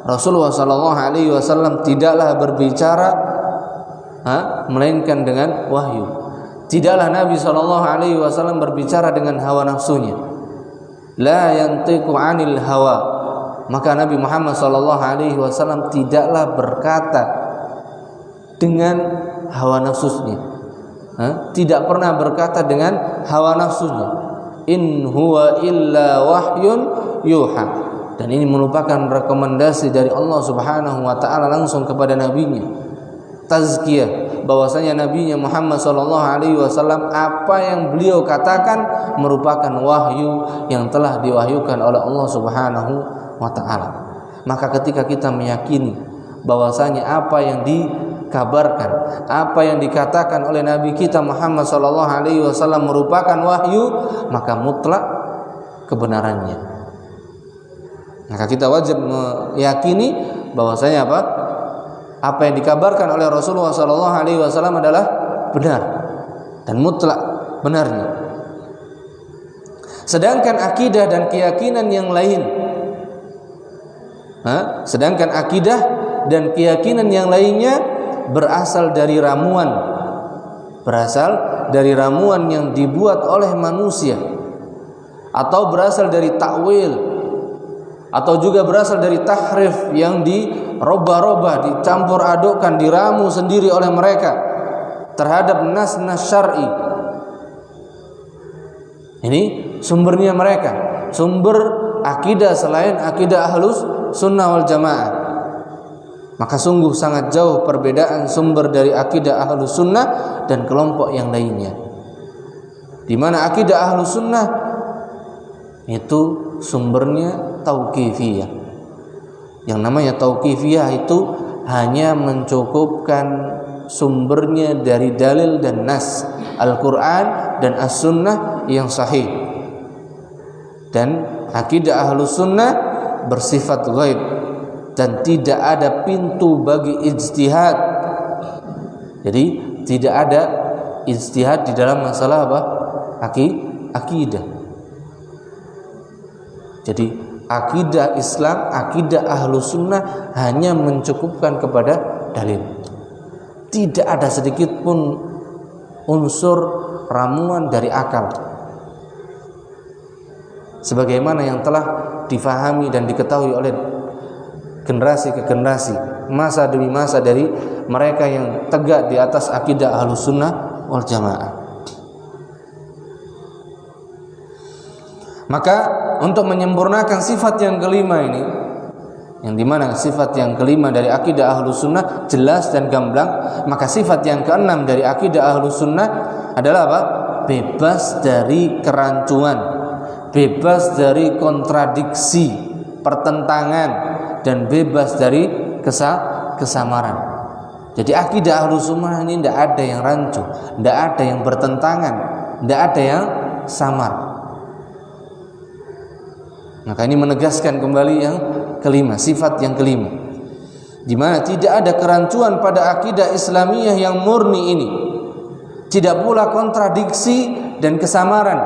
Rasulullah SAW tidaklah berbicara melainkan dengan wahyu. Tidaklah Nabi SAW berbicara dengan hawa nafsunya. La yantiqu 'anil hawa. Maka Nabi Muhammad SAW tidaklah berkata dengan hawa nafsunya. Tidak pernah berkata dengan hawa nafsunya. In huwa illa wahyun yuha. Dan ini merupakan rekomendasi dari Allah Subhanahu wa taala langsung kepada nabinya. Tazkiyah, bahwasanya Nabi Muhammad SAW apa yang beliau katakan merupakan wahyu yang telah diwahyukan oleh Allah Subhanahu wa taala. Maka ketika kita meyakini bahwasanya apa yang dikabarkan, apa yang dikatakan oleh Nabi kita Muhammad SAW merupakan wahyu, maka mutlak kebenarannya. Maka kita wajib meyakini bahwasanya apa yang dikabarkan oleh Rasulullah SAW adalah benar dan mutlak benarnya. Sedangkan akidah dan keyakinan yang lain, lainnya berasal dari ramuan yang dibuat oleh manusia, atau berasal dari takwil, atau juga berasal dari tahrif yang dirubah-rubah, dicampur adukkan, diramu sendiri oleh mereka terhadap nas-nas syar'i. Ini sumbernya mereka, sumber akidah selain akidah Ahlus Sunnah wal Jamaah. Maka sungguh sangat jauh perbedaan sumber dari akidah Ahlus Sunnah dan kelompok yang lainnya. Di mana akidah Ahlus Sunnah itu sumbernya tauqifiyah. Yang namanya tauqifiyah itu hanya mencukupkan sumbernya dari dalil dan nas Al-Quran dan As-Sunnah yang sahih. Dan akidah Ahlus Sunnah bersifat ghaib dan tidak ada pintu bagi ijtihad. Jadi tidak ada ijtihad di dalam masalah akidah. Jadi akidah Islam, akidah Ahlus Sunnah hanya mencukupkan kepada dalil. Tidak ada sedikit pun unsur ramuan dari akal, sebagaimana yang telah difahami dan diketahui oleh generasi ke generasi, masa demi masa dari mereka yang tegak di atas akidah Ahlus Sunnah wal Jamaah. Maka untuk menyempurnakan sifat yang kelima ini, yang dimana sifat yang kelima dari akidah Ahlus Sunnah jelas dan gamblang, maka sifat yang keenam dari akidah Ahlus Sunnah adalah bebas dari kerancuan, bebas dari kontradiksi, pertentangan, dan bebas dari kesamaran. Jadi akidah Ahlus Sunnah ini tidak ada yang rancu, tidak ada yang bertentangan, tidak ada yang samar. Maka ini menegaskan kembali yang kelima, sifat yang kelima, di mana tidak ada kerancuan pada akidah Islamiyah yang murni ini, tidak pula kontradiksi dan kesamaran.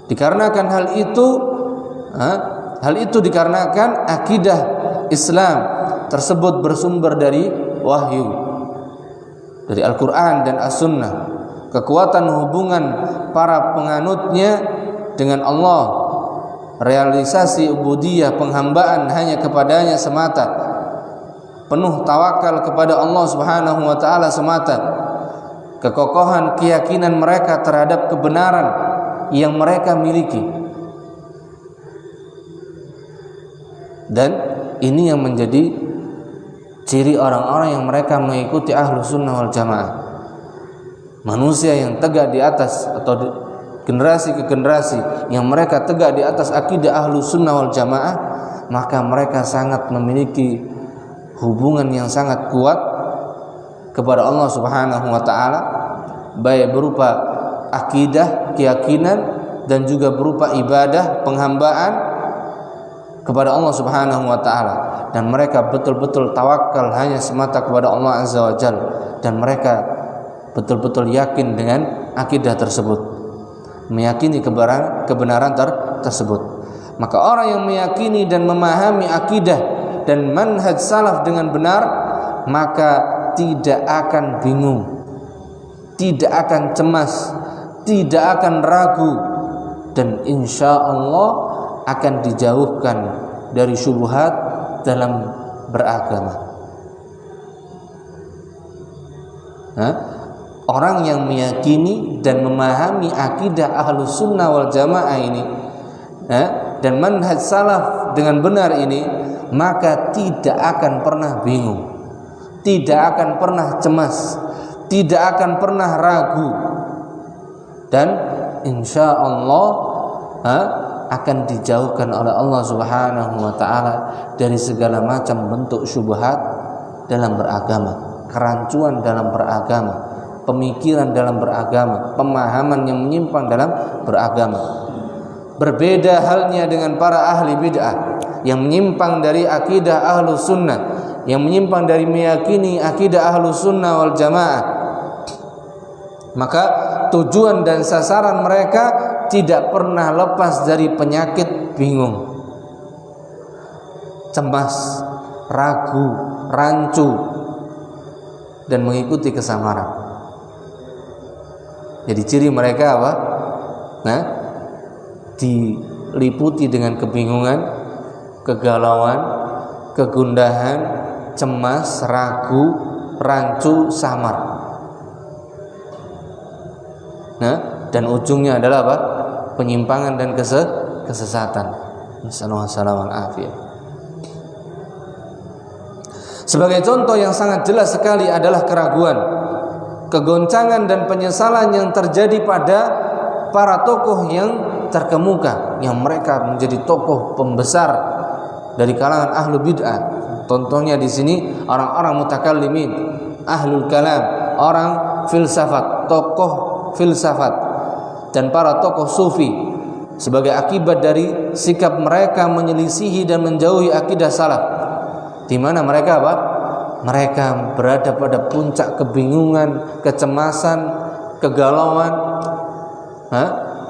Dikarenakan hal itu dikarenakan akidah Islam tersebut bersumber dari wahyu, dari Al-Quran dan As-Sunnah, kekuatan hubungan para penganutnya dengan Allah, realisasi ubudiyah penghambaan hanya kepadanya semata, penuh tawakal kepada Allah Subhanahu wa taala semata, kekokohan keyakinan mereka terhadap kebenaran yang mereka miliki. Dan ini yang menjadi ciri orang-orang yang mereka mengikuti Ahlus Sunnah wal Jamaah. Manusia yang tegak di atas, atau generasi ke generasi yang mereka tegak di atas akidah Ahlus Sunnah wal Jamaah, maka mereka sangat memiliki hubungan yang sangat kuat kepada Allah Subhanahu wa taala, baik berupa akidah, keyakinan, dan juga berupa ibadah, penghambaan kepada Allah Subhanahu wa taala. Dan mereka betul-betul tawakal hanya semata kepada Allah Azza wa Jalla, dan mereka betul-betul yakin dengan akidah tersebut, meyakini kebenaran tersebut. Maka orang yang meyakini dan memahami akidah dan manhaj salaf dengan benar, maka tidak akan bingung, tidak akan cemas, tidak akan ragu, dan insya Allah akan dijauhkan dari syubhat dalam beragama. Orang yang meyakini dan memahami akidah Ahlus Sunnah wal Jamaah ini, dan manhaj salaf dengan benar ini, maka tidak akan pernah bingung, tidak akan pernah cemas, tidak akan pernah ragu, dan insya Allah akan dijauhkan oleh Allah Subhanahu wa ta'ala dari segala macam bentuk syubhat dalam beragama, kerancuan dalam beragama, pemikiran dalam beragama, pemahaman yang menyimpang dalam beragama. Berbeda halnya dengan para ahli bid'ah yang menyimpang dari akidah ahlu sunnah, yang menyimpang dari meyakini akidah ahlu sunnah wal jamaah. Maka tujuan dan sasaran mereka tidak pernah lepas dari penyakit bingung, cemas, ragu, rancu, dan mengikuti kesamaran. Jadi ciri mereka apa? Diliputi dengan kebingungan, kegalauan, kegundahan, cemas, ragu, rancu, samar. Dan ujungnya adalah apa? Penyimpangan dan kesesatan. Nasallallahu alaihi. Sebagai contoh yang sangat jelas sekali adalah keraguan, kegoncangan dan penyesalan yang terjadi pada para tokoh yang terkemuka, yang mereka menjadi tokoh pembesar dari kalangan ahlu bid'ah. Contohnya di sini orang-orang mutakallimin, ahlul kalam, orang filsafat, tokoh filsafat, dan para tokoh sufi, sebagai akibat dari sikap mereka menyelisihi dan menjauhi akidah salaf, di mana mereka apa? Mereka berada pada puncak kebingungan, kecemasan, kegalauan,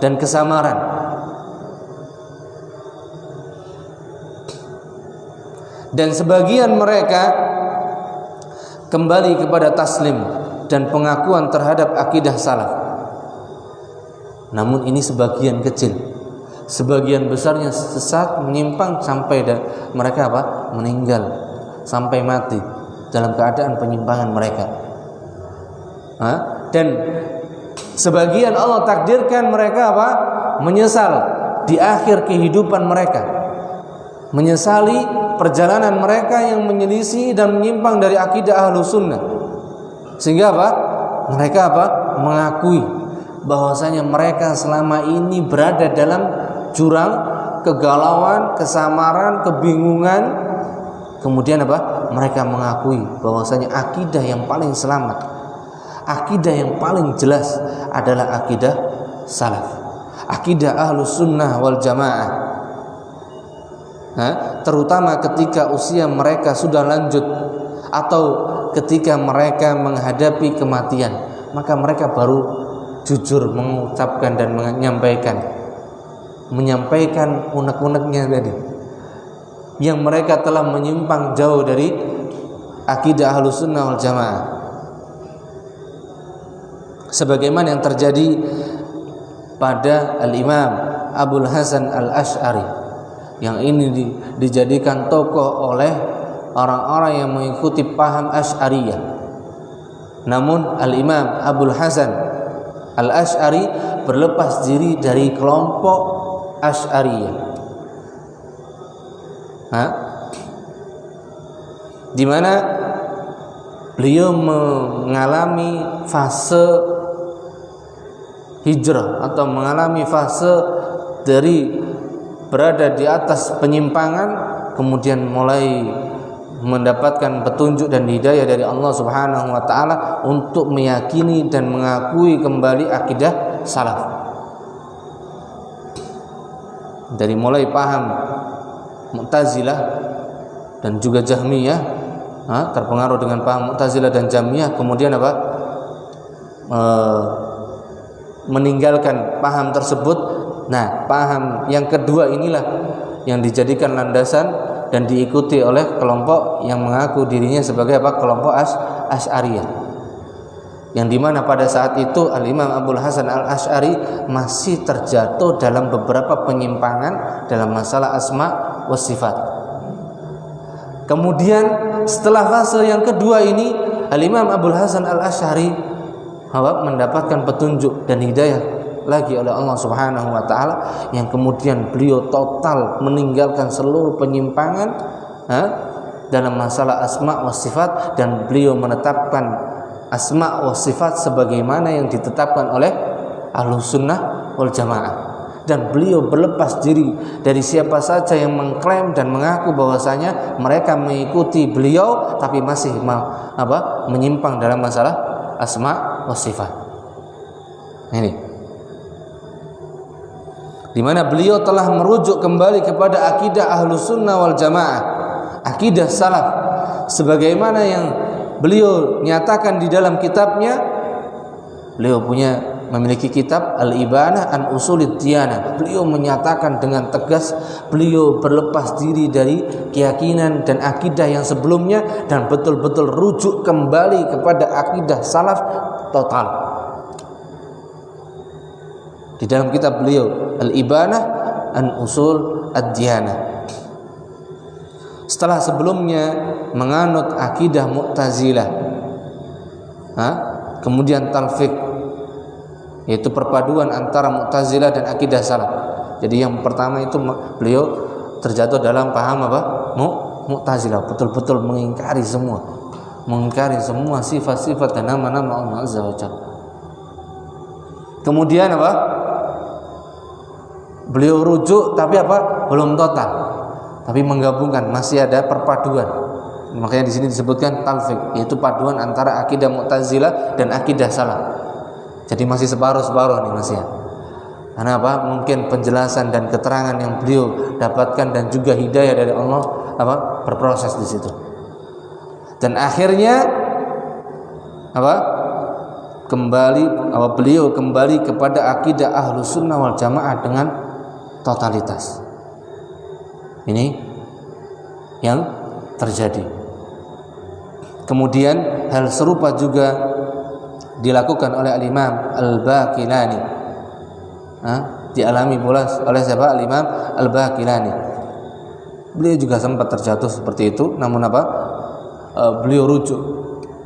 dan kesamaran. Dan sebagian mereka kembali kepada taslim dan pengakuan terhadap akidah salaf. Namun ini sebagian kecil. Sebagian besarnya sesat, menyimpang sampai mereka apa? Meninggal, sampai mati dalam keadaan penyimpangan mereka. Dan sebagian Allah takdirkan mereka apa? Menyesal di akhir kehidupan mereka, menyesali perjalanan mereka yang menyelisih dan menyimpang dari akidah ahlu sunnah, sehingga apa? Mereka apa? Mengakui bahwasanya mereka selama ini berada dalam jurang kegalauan, kesamaran, kebingungan. Kemudian apa? Mereka mengakui bahwasanya akidah yang paling selamat, akidah yang paling jelas adalah akidah salaf, akidah ahlus sunnah wal jamaah. Terutama ketika usia mereka sudah lanjut atau ketika mereka menghadapi kematian, maka mereka baru jujur mengucapkan dan menyampaikan unek-uneknya tadi, yang mereka telah menyimpang jauh dari akidah ahlus sunnah wal jamaah, sebagaimana yang terjadi pada Al-Imam Abul Hasan Al-Ash'ari, yang ini dijadikan tokoh oleh orang-orang yang mengikuti paham Asy'ariyah. Namun Al-Imam Abul Hasan Al-Ash'ari berlepas diri dari kelompok Asy'ariyah, di mana beliau mengalami fase hijrah atau mengalami fase dari berada di atas penyimpangan, kemudian mulai mendapatkan petunjuk dan hidayah dari Allah Subhanahu wa ta'ala untuk meyakini dan mengakui kembali akidah salaf. Dari mulai paham Mu'tazilah dan juga Jahmiyah, terpengaruh dengan paham Mu'tazilah dan Jahmiyah, kemudian apa? Meninggalkan paham tersebut. Nah, paham yang kedua inilah yang dijadikan landasan dan diikuti oleh kelompok yang mengaku dirinya sebagai apa? Kelompok Asy'ariyah, yang dimana pada saat itu Al-Imam Abul Hasan Al-Ash'ari masih terjatuh dalam beberapa penyimpangan dalam masalah asma wa sifat. Kemudian setelah fase yang kedua ini, Al-Imam Abul Hasan Al-Ash'ari mendapatkan petunjuk dan hidayah lagi oleh Allah Subhanahu wa ta'ala, yang kemudian beliau total meninggalkan seluruh penyimpangan dalam masalah asma wa sifat, dan beliau menetapkan asma wa sifat sebagaimana yang ditetapkan oleh Ahlus Sunnah wal Jamaah. Dan beliau berlepas diri dari siapa saja yang mengklaim dan mengaku bahwasanya mereka mengikuti beliau tapi masih menyimpang dalam masalah asma wa sifat. Ini di mana beliau telah merujuk kembali kepada akidah Ahlus Sunnah wal Jamaah, akidah salaf sebagaimana yang beliau nyatakan di dalam kitabnya. Beliau memiliki kitab Al-Ibanah an Usulid Diyanah. Beliau menyatakan dengan tegas beliau berlepas diri dari keyakinan dan akidah yang sebelumnya dan betul-betul rujuk kembali kepada akidah salaf total. Di dalam kitab beliau Al-Ibanah an Usul Ad-Diyanah. Setelah sebelumnya menganut akidah Mu'tazilah, kemudian talfiq, yaitu perpaduan antara Mu'tazilah dan akidah salaf. Jadi yang pertama itu beliau terjatuh dalam paham Mu'tazilah, betul-betul mengingkari semua sifat-sifat dan nama-nama Allah Azza wa Jalla. Kemudian beliau rujuk tapi belum total, tapi menggabungkan, masih ada perpaduan. Makanya di sini disebutkan talfiq, yaitu paduan antara akidah Mu'tazilah dan akidah salaf. Jadi masih separuh-separuh nih masih. Karena mungkin penjelasan dan keterangan yang beliau dapatkan dan juga hidayah dari Allah berproses di situ. Dan akhirnya beliau kembali kepada akidah Ahlus Sunnah wal Jamaah dengan totalitas. Ini yang terjadi. Kemudian hal serupa juga dilakukan oleh Al-Imam Al-Baqilani. Dialami pula oleh siapa? Al-Imam Al-Baqilani. Beliau juga sempat terjatuh seperti itu, namun beliau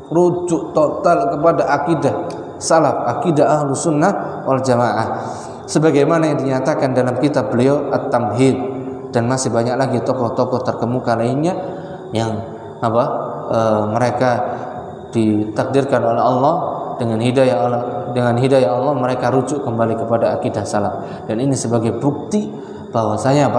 rujuk total kepada akidah salaf, akidah Ahlus Sunnah wal Jamaah, sebagaimana yang dinyatakan dalam kitab beliau At-Tamhid, dan masih banyak lagi tokoh-tokoh terkemuka lainnya yang mereka ditakdirkan oleh Allah dengan hidayah Allah mereka rujuk kembali kepada akidah salaf. Dan ini sebagai bukti bahwasanya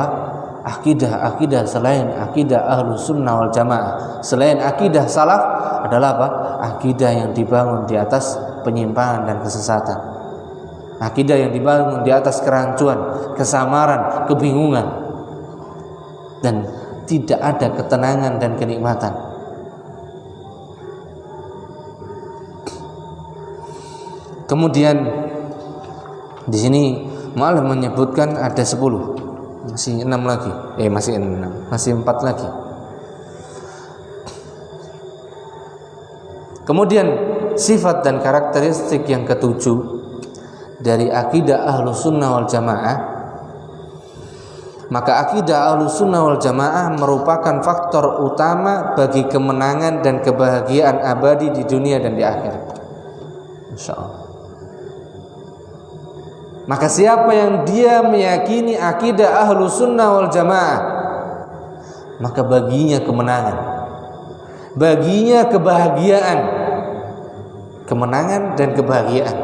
akidah selain akidah Ahlus Sunnah wal Jamaah, selain akidah salaf adalah akidah yang dibangun di atas penyimpangan dan kesesatan, akidah yang dibangun di atas kerancuan, kesamaran, kebingungan, dan tidak ada ketenangan dan kenikmatan. Kemudian di sini Mu'allif menyebutkan ada 10, masih 6 lagi, masih 4 lagi. Kemudian sifat dan karakteristik yang ketujuh dari akidah Ahlus Sunnah wal Jamaah, maka akidah Ahlus Sunnah wal Jamaah merupakan faktor utama bagi kemenangan dan kebahagiaan abadi di dunia dan di akhirat. Insyaallah. Maka siapa yang dia meyakini akidah Ahlus Sunnah wal Jamaah, maka baginya kemenangan, baginya kebahagiaan, kemenangan dan kebahagiaan,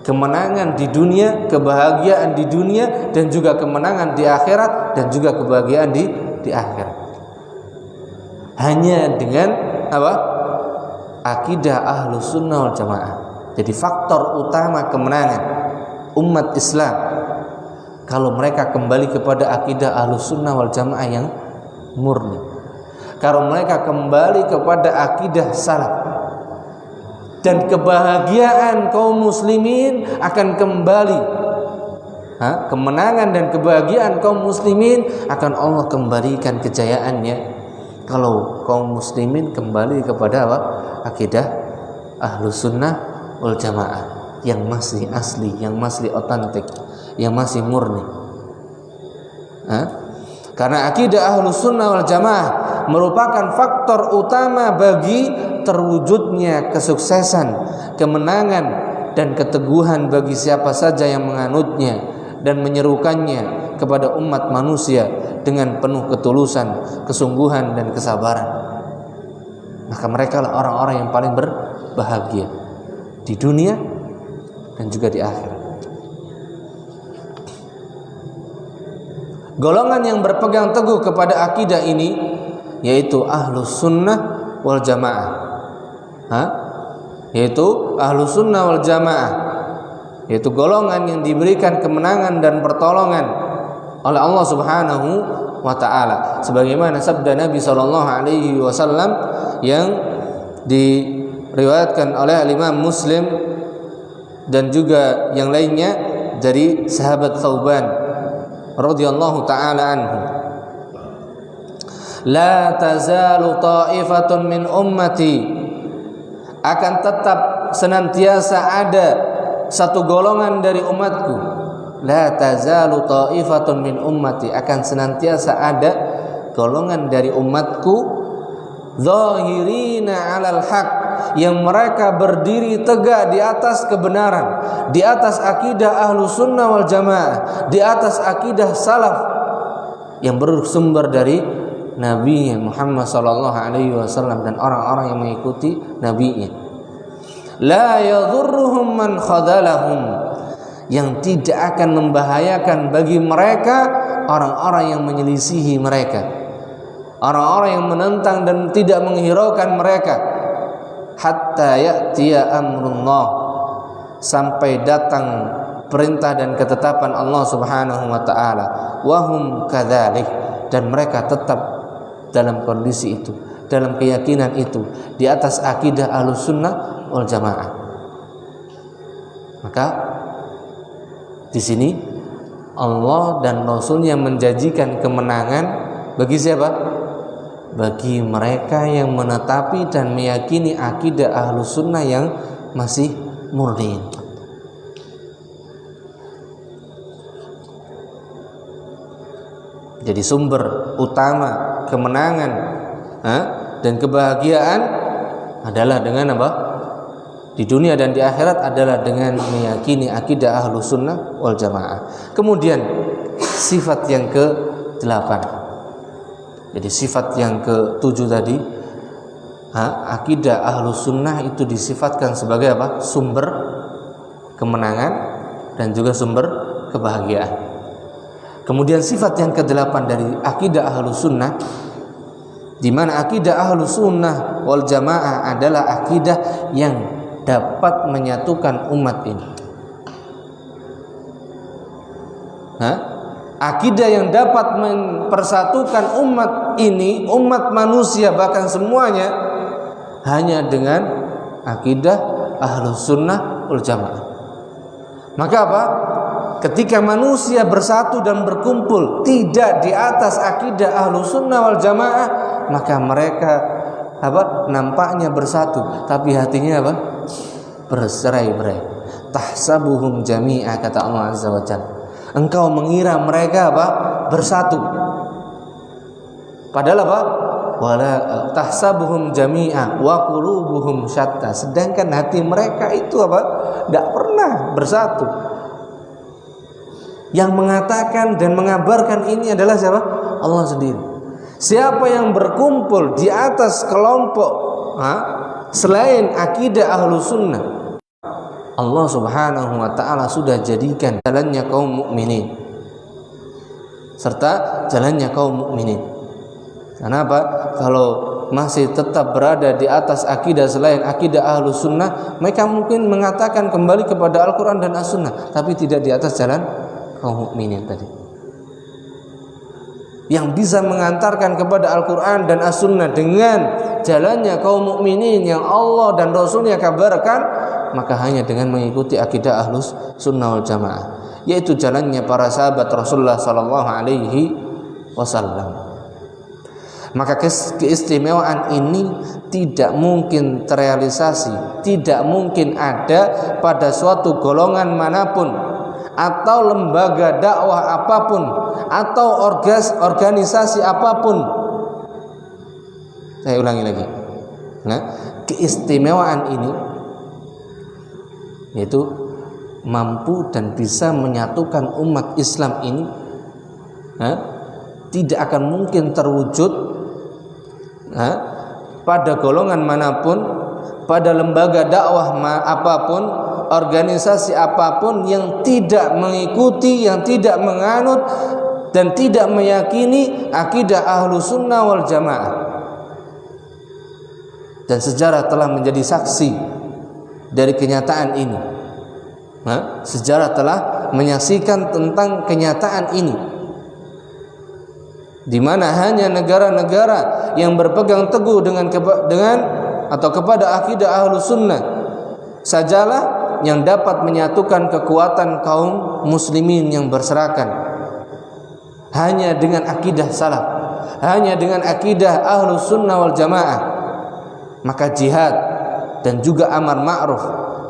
kemenangan di dunia, kebahagiaan di dunia, dan juga kemenangan di akhirat, dan juga kebahagiaan di akhirat. Hanya dengan akidah Ahlus Sunnah wal Jamaah. Jadi faktor utama kemenangan umat Islam kalau mereka kembali kepada akidah Ahlus Sunnah wal Jamaah yang murni, kalau mereka kembali kepada akidah salaf, dan kebahagiaan kaum muslimin akan kembali, kemenangan dan kebahagiaan kaum muslimin akan Allah kembalikan kejayaannya kalau kaum muslimin kembali kepada akidah Ahlus Sunnah wal Jamaah yang masih asli, yang masih otentik, yang masih murni. Karena akidah Ahlus Sunnah wal Jamaah merupakan faktor utama bagi terwujudnya kesuksesan, kemenangan, dan keteguhan bagi siapa saja yang menganutnya dan menyerukannya kepada umat manusia dengan penuh ketulusan, kesungguhan, dan kesabaran. maka mereka lah orang-orang yang paling berbahagia di dunia dan juga di akhirat. Golongan yang berpegang teguh kepada akidah ini yaitu Ahlus Sunnah wal Jamaah. Yaitu Ahlus Sunnah wal Jamaah, yaitu golongan yang diberikan kemenangan dan pertolongan oleh Allah Subhanahu wa taala, sebagaimana sabda Nabi sallallahu alaihi wasallam yang diriwayatkan oleh Imam Muslim dan juga yang lainnya dari sahabat Thauban radhiyallahu taala anhu. La tazalu ta'ifatun min ummati, akan tetap senantiasa ada satu golongan dari umatku. La tazalu ta'ifatun min ummati, akan senantiasa ada golongan dari umatku, zahirina 'alal haq, yang mereka berdiri tegak di atas kebenaran, di atas akidah Ahlus Sunnah wal Jamaah, di atas akidah salaf yang bersumber dari Nabi Muhammad sallallahu alaihi wasallam dan orang-orang yang mengikuti nabinya. La yadhurruhum man khadalahum, yang tidak akan membahayakan bagi mereka orang-orang yang menyelisihi mereka, orang-orang yang menentang dan tidak menghiraukan mereka, hatta ya'tiya amrullah, sampai datang perintah dan ketetapan Allah Subhanahu wa taala. Wa hum kadzalik, dan mereka tetap dalam kondisi itu, dalam keyakinan itu, di atas akidah Ahlus Sunnah wal Jamaah. Maka di sini Allah dan Rasulnya menjanjikan kemenangan bagi siapa? Bagi mereka yang menetapi dan meyakini akidah Ahlus Sunnah yang masih murni. Jadi sumber utama kemenangan dan kebahagiaan adalah dengan apa? Di dunia dan di akhirat adalah dengan meyakini akidah Ahlus Sunnah wal Jamaah. Kemudian sifat yang ke-8. Jadi sifat yang ke-7 tadi, akidah Ahlus Sunnah itu disifatkan sebagai apa? Sumber kemenangan dan juga sumber kebahagiaan. Kemudian sifat yang ke-8 dari akidah Ahlus Sunnah, di mana akidah Ahlus Sunnah wal Jamaah adalah akidah yang dapat menyatukan umat ini. Akidah yang dapat mempersatukan umat ini, umat manusia bahkan semuanya, hanya dengan akidah Ahlus Sunnah wal Jamaah. Maka apa? Ketika manusia bersatu dan berkumpul tidak di atas akidah Ahlus Sunnah wal Jamaah, maka mereka nampaknya bersatu, tapi hatinya bercerai-berai. Tahsabuhum jami'a, kata Allah Azza wa Jalla. Engkau mengira mereka bersatu, padahal wala tahsabuhum jami'a wa qulubuhum syatta, sedangkan hati mereka itu tidak pernah bersatu. Yang mengatakan dan mengabarkan ini adalah siapa? Allah sendiri. Siapa yang berkumpul di atas kelompok selain akidah Ahlus Sunnah, Allah Subhanahu wa taala sudah jadikan jalannya kaum mukminin serta jalannya kaum mukminin. Kenapa? Kalau masih tetap berada di atas akidah selain akidah Ahlus Sunnah, mereka mungkin mengatakan kembali kepada Al-Quran dan As-Sunnah, tapi tidak di atas jalan kaum mukminin tadi. Yang bisa mengantarkan kepada Al-Quran dan As-Sunnah dengan jalannya kaum mukminin yang Allah dan Rasulnya kabarkan, maka hanya dengan mengikuti akidah Ahlus Sunnah wal Jamaah, yaitu jalannya para sahabat Rasulullah sallallahu alaihi wasallam. Maka keistimewaan ini tidak mungkin terrealisasi, tidak mungkin ada pada suatu golongan manapun atau lembaga dakwah apapun atau organisasi apapun. Saya ulangi lagi. Keistimewaan ini yaitu mampu dan bisa menyatukan umat Islam ini tidak akan mungkin terwujud pada golongan manapun, pada lembaga dakwah apapun, organisasi apapun yang tidak mengikuti, yang tidak menganut dan tidak meyakini akidah Ahlus Sunnah wal Jamaah. Dan sejarah telah menjadi saksi dari kenyataan ini. Sejarah telah menyaksikan tentang kenyataan ini, di mana hanya negara-negara yang berpegang teguh dengan atau kepada akidah Ahlus Sunnah sajalah yang dapat menyatukan kekuatan kaum muslimin yang berserakan hanya dengan akidah salaf, hanya dengan akidah Ahlus Sunnah wal Jamaah. Maka jihad dan juga amar ma'ruf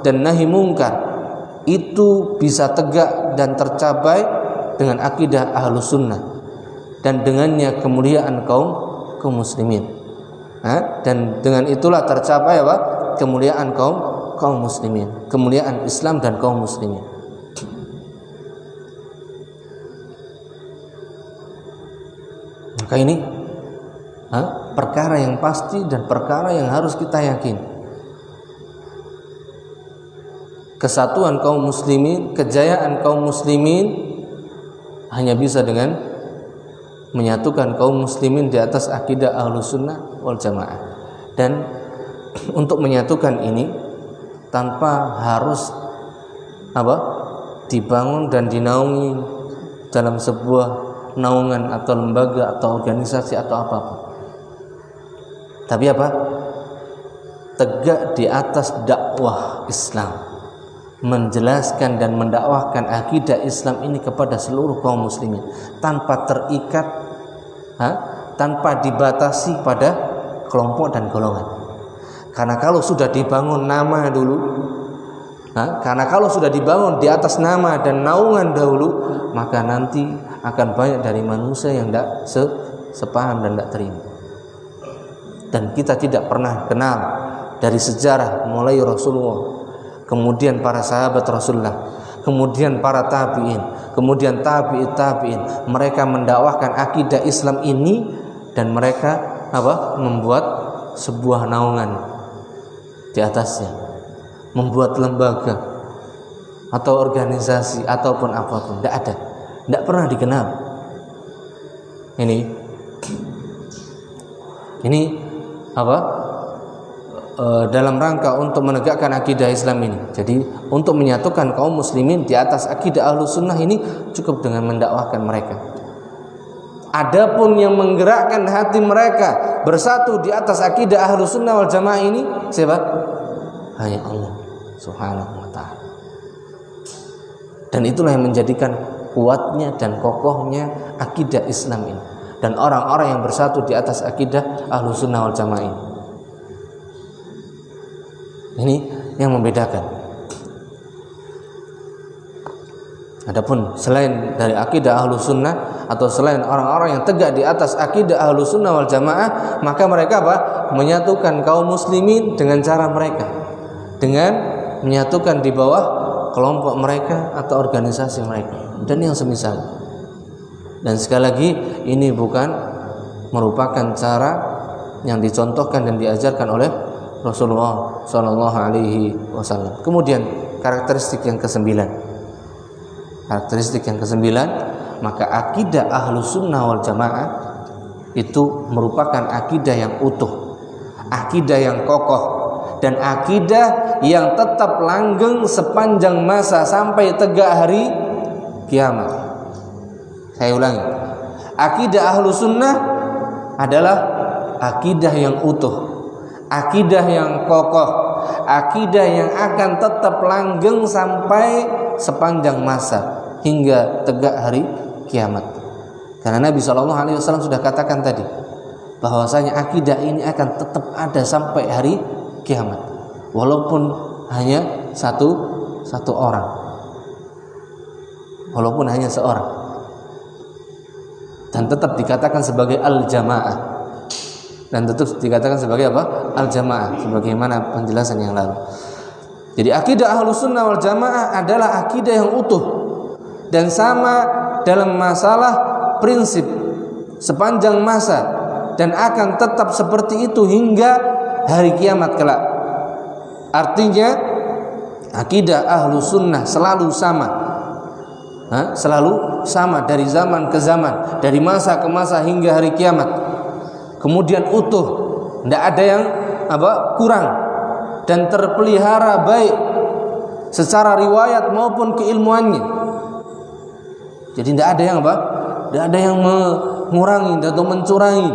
dan nahi mungkar itu bisa tegak dan tercapai dengan akidah Ahlus Sunnah, dan dengannya kemuliaan kaum muslimin. Dan dengan itulah tercapai apa? Kemuliaan kaum muslimin, kemuliaan Islam dan kaum muslimin. Maka ini perkara yang pasti dan perkara yang harus kita yakini. Kesatuan kaum muslimin, kejayaan kaum muslimin hanya bisa dengan menyatukan kaum muslimin di atas akidah Ahlus Sunnah wal Jamaah. Dan untuk menyatukan ini tanpa harus dibangun dan dinaungi dalam sebuah naungan atau lembaga atau organisasi atau apapun. Tapi tegak di atas dakwah Islam, menjelaskan dan mendakwahkan akidah Islam ini kepada seluruh kaum muslimin tanpa terikat, tanpa dibatasi pada kelompok dan golongan. Karena kalau sudah dibangun nama dulu, karena kalau sudah dibangun di atas nama dan naungan dahulu, maka nanti akan banyak dari manusia yang tidak sepaham dan tidak terima. Dan kita tidak pernah kenal dari sejarah mulai Rasulullah, kemudian para sahabat Rasulullah, kemudian para tabi'in, kemudian tabi'in, mereka mendakwahkan akidah Islam ini dan mereka membuat sebuah naungan di atasnya, membuat lembaga atau organisasi ataupun apapun. Tidak ada, tidak pernah dikenal. Ini dalam rangka untuk menegakkan akidah Islam ini. Jadi untuk menyatukan kaum muslimin di atas akidah Ahlus Sunnah ini cukup dengan mendakwahkan mereka. Adapun yang menggerakkan hati mereka bersatu di atas akidah Ahlus Sunnah wal Jamaah ini siapa? Hanya Allah Subhanahu wa ta'ala. Dan itulah yang menjadikan kuatnya dan kokohnya akidah Islam ini, dan orang-orang yang bersatu di atas akidah Ahlus Sunnah wal Jamaah ini. Ini yang membedakan. Adapun selain dari akidah Ahlus Sunnah atau selain orang-orang yang tegak di atas akidah Ahlus Sunnah wal Jamaah, maka mereka menyatukan kaum muslimin dengan cara mereka, dengan menyatukan di bawah kelompok mereka atau organisasi mereka dan yang semisal. Dan sekali lagi, ini bukan merupakan cara yang dicontohkan dan diajarkan oleh Rasulullah Shallallahu Alaihi Wasallam. Kemudian karakteristik yang kesembilan, maka akidah Ahlus Sunnah wal Jamaah itu merupakan akidah yang utuh, akidah yang kokoh, dan akidah yang tetap langgeng sepanjang masa sampai tegak hari kiamat. Saya ulangi, akidah Ahlus Sunnah adalah akidah yang utuh, akidah yang kokoh, akidah yang akan tetap langgeng sampai sepanjang masa hingga tegak hari kiamat. Karena Nabi SAW sudah katakan tadi bahwasanya akidah ini akan tetap ada sampai hari kiamat, walaupun hanya satu orang, walaupun hanya seorang, dan tetap dikatakan sebagai al-jamaah, dan tetap dikatakan sebagai al-jamaah, sebagaimana penjelasan yang lalu. Jadi akidah Ahlus Sunnah wal Jamaah adalah akidah yang utuh dan sama dalam masalah prinsip sepanjang masa dan akan tetap seperti itu hingga hari kiamat kelak. Artinya akidah Ahlus Sunnah selalu sama, selalu sama dari zaman ke zaman, dari masa ke masa hingga hari kiamat. Kemudian utuh, tidak ada yang kurang, dan terpelihara baik secara riwayat maupun keilmuannya. Jadi tidak ada yang tidak ada yang mengurangi atau mencurangi.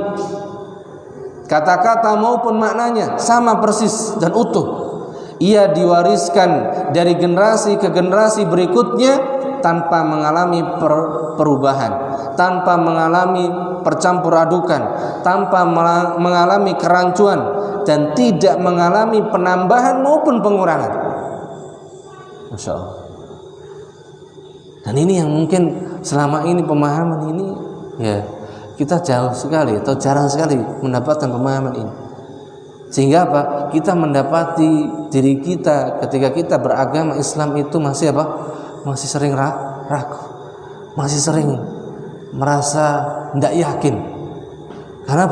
Kata-kata maupun maknanya sama persis dan utuh. Ia diwariskan dari generasi ke generasi berikutnya tanpa mengalami perubahan, tanpa mengalami percampur adukan, tanpa mengalami kerancuan, dan tidak mengalami penambahan maupun pengurangan. Masya Allah. Dan ini yang mungkin selama ini pemahaman ini ya kita jauh sekali atau jarang sekali mendapatkan pemahaman ini. Sehingga kita mendapati diri kita ketika kita beragama Islam itu masih masih sering ragu, masih sering merasa tidak yakin. Karena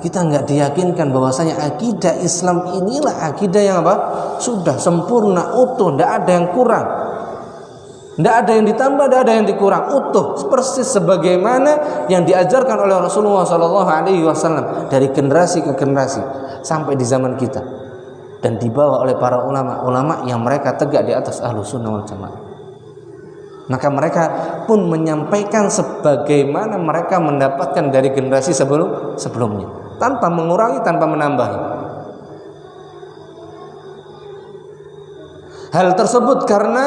kita nggak diyakinkan bahwasanya akidah Islam inilah akidah yang sudah sempurna, utuh, tidak ada yang kurang, tidak ada yang ditambah, tidak ada yang dikurang, utuh persis sebagaimana yang diajarkan oleh Rasulullah SAW dari generasi ke generasi sampai di zaman kita, dan dibawa oleh para ulama yang mereka tegak di atas Ahlus Sunnah wal Jamaah. Maka mereka pun menyampaikan sebagaimana mereka mendapatkan dari generasi sebelumnya, tanpa mengurangi, tanpa menambahi. Hal tersebut karena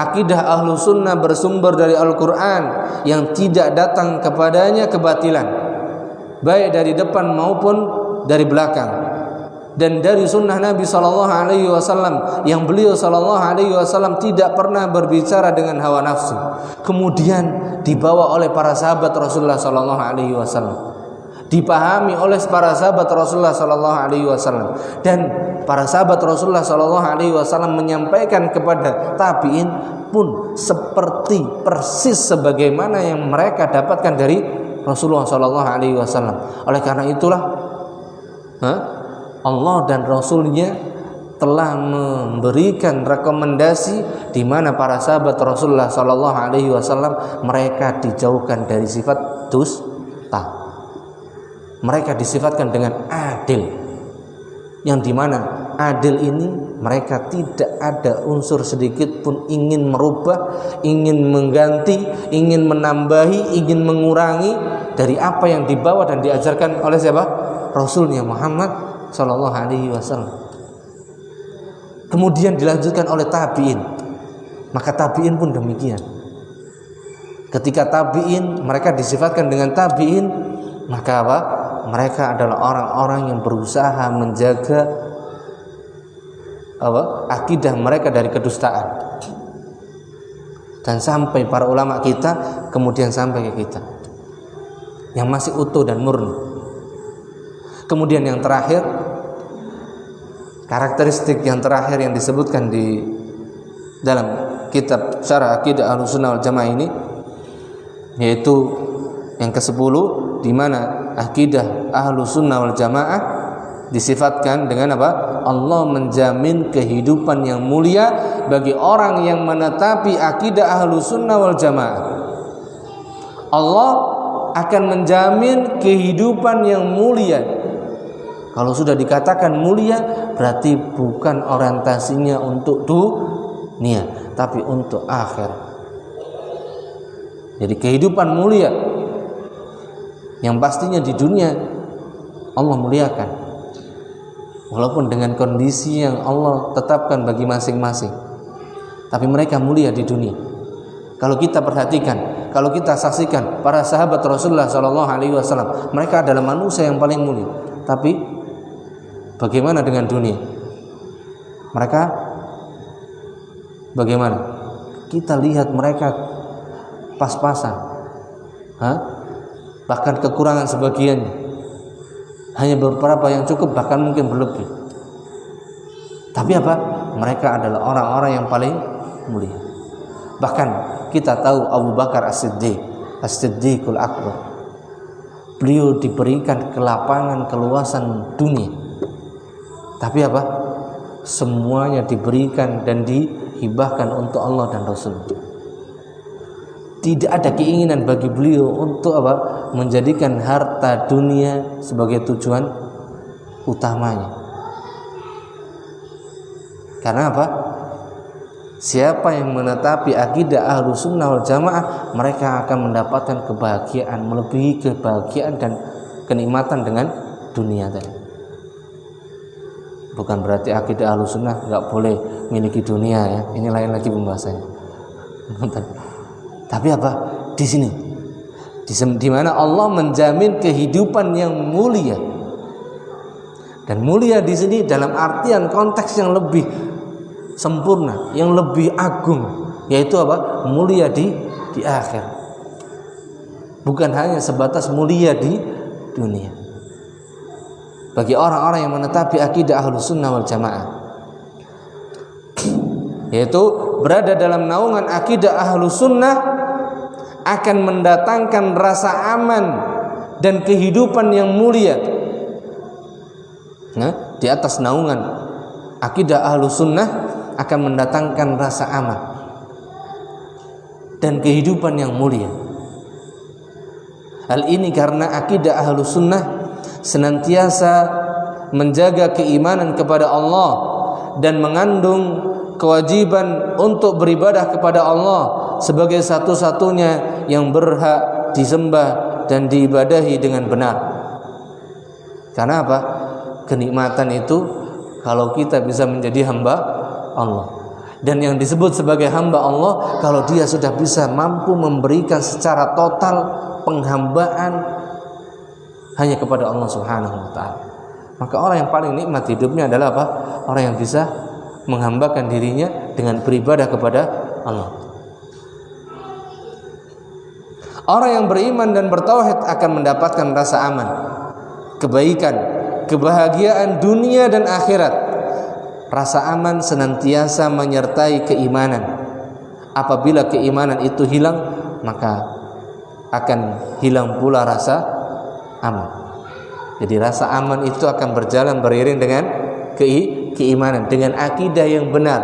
akidah Ahlus Sunnah bersumber dari Al-Quran yang tidak datang kepadanya kebatilan, baik dari depan maupun dari belakang, dan dari sunnah Nabi SAW yang beliau SAW tidak pernah berbicara dengan hawa nafsu, kemudian dibawa oleh para sahabat Rasulullah SAW, dipahami oleh para sahabat Rasulullah SAW, dan para sahabat Rasulullah SAW menyampaikan kepada tabi'in pun seperti persis sebagaimana yang mereka dapatkan dari Rasulullah SAW. Oleh karena itulah Allah dan Rasulnya telah memberikan rekomendasi di mana para sahabat Rasulullah SAW mereka dijauhkan dari sifat dusta. Mereka disifatkan dengan adil, yang dimana adil ini mereka tidak ada unsur sedikit pun ingin merubah, ingin mengganti, ingin menambahi, ingin mengurangi dari apa yang dibawa dan diajarkan oleh siapa? Rasulnya Muhammad Sallallahu Alaihi Wasallam. Kemudian dilanjutkan oleh tabiin, maka tabiin pun demikian. Ketika tabiin mereka disifatkan dengan tabiin, maka mereka adalah orang-orang yang berusaha menjaga akidah mereka dari kedustaan. Dan sampai para ulama kita, kemudian sampai ke kita yang masih utuh dan murni. Kemudian yang terakhir, karakteristik yang terakhir yang disebutkan di dalam kitab Syarah Aqidah Ahlus Sunnah wal Jamaah ini, yaitu yang ke-10, di mana akidah Ahlus Sunnah wal Jamaah disifatkan dengan Allah menjamin kehidupan yang mulia bagi orang yang menetapi akidah Ahlus Sunnah wal Jamaah. Allah akan menjamin kehidupan yang mulia. Kalau sudah dikatakan mulia, berarti bukan orientasinya untuk dunia, tapi untuk akhir. Jadi kehidupan mulia yang pastinya di dunia Allah muliakan, walaupun dengan kondisi yang Allah tetapkan bagi masing-masing, tapi mereka mulia di dunia. Kalau kita perhatikan, kalau kita saksikan para sahabat Rasulullah SAW, mereka adalah manusia yang paling mulia. Tapi bagaimana dengan dunia? Mereka bagaimana? Kita lihat mereka pas-pasan, bahkan kekurangan sebagiannya, hanya beberapa yang cukup, bahkan mungkin berlebih. Tapi mereka adalah orang-orang yang paling mulia. Bahkan kita tahu Abu Bakar As-Siddiqul Akbar, beliau diberikan kelapangan, keluasan dunia. Tapi apa? Semuanya diberikan dan dihibahkan untuk Allah dan Rasul. Tidak ada keinginan bagi beliau untuk apa? Menjadikan harta dunia sebagai tujuan utamanya. Karena apa? Siapa yang menetapi akidah Ahlus Sunnah wal Jamaah, mereka akan mendapatkan kebahagiaan, melebihi kebahagiaan dan kenikmatan dengan dunia tadi. Bukan berarti akidah Ahlus Sunnah nggak boleh miliki dunia ya. Ini lain lagi pembahasannya. Tapi apa? Di sini, di mana Allah menjamin kehidupan yang mulia. Dan mulia di sini dalam artian konteks yang lebih sempurna, yang lebih agung, yaitu apa? Mulia di akhir. Bukan hanya sebatas mulia di dunia. Bagi orang-orang yang menetapi akidah Ahlus Sunnah wal Jamaah, yaitu berada dalam naungan akidah Ahlus Sunnah, akan mendatangkan rasa aman dan kehidupan yang mulia. Nah, di atas naungan akidah Ahlus Sunnah akan mendatangkan rasa aman dan kehidupan yang mulia. Hal ini karena akidah Ahlus Sunnah senantiasa menjaga keimanan kepada Allah dan mengandung kewajiban untuk beribadah kepada Allah sebagai satu-satunya yang berhak disembah dan diibadahi dengan benar. Karena apa? Kenikmatan itu kalau kita bisa menjadi hamba Allah. Dan yang disebut sebagai hamba Allah kalau dia sudah bisa mampu memberikan secara total penghambaan hanya kepada Allah Subhanahu wa taala. Maka orang yang paling nikmat hidupnya adalah apa? Orang yang bisa menghambakan dirinya dengan beribadah kepada Allah. Orang yang beriman dan bertauhid akan mendapatkan rasa aman, kebaikan, kebahagiaan dunia dan akhirat. Rasa aman senantiasa menyertai keimanan. Apabila keimanan itu hilang, maka akan hilang pula rasa aman. Jadi rasa aman itu akan berjalan beriring dengan keimanan, dengan akidah yang benar,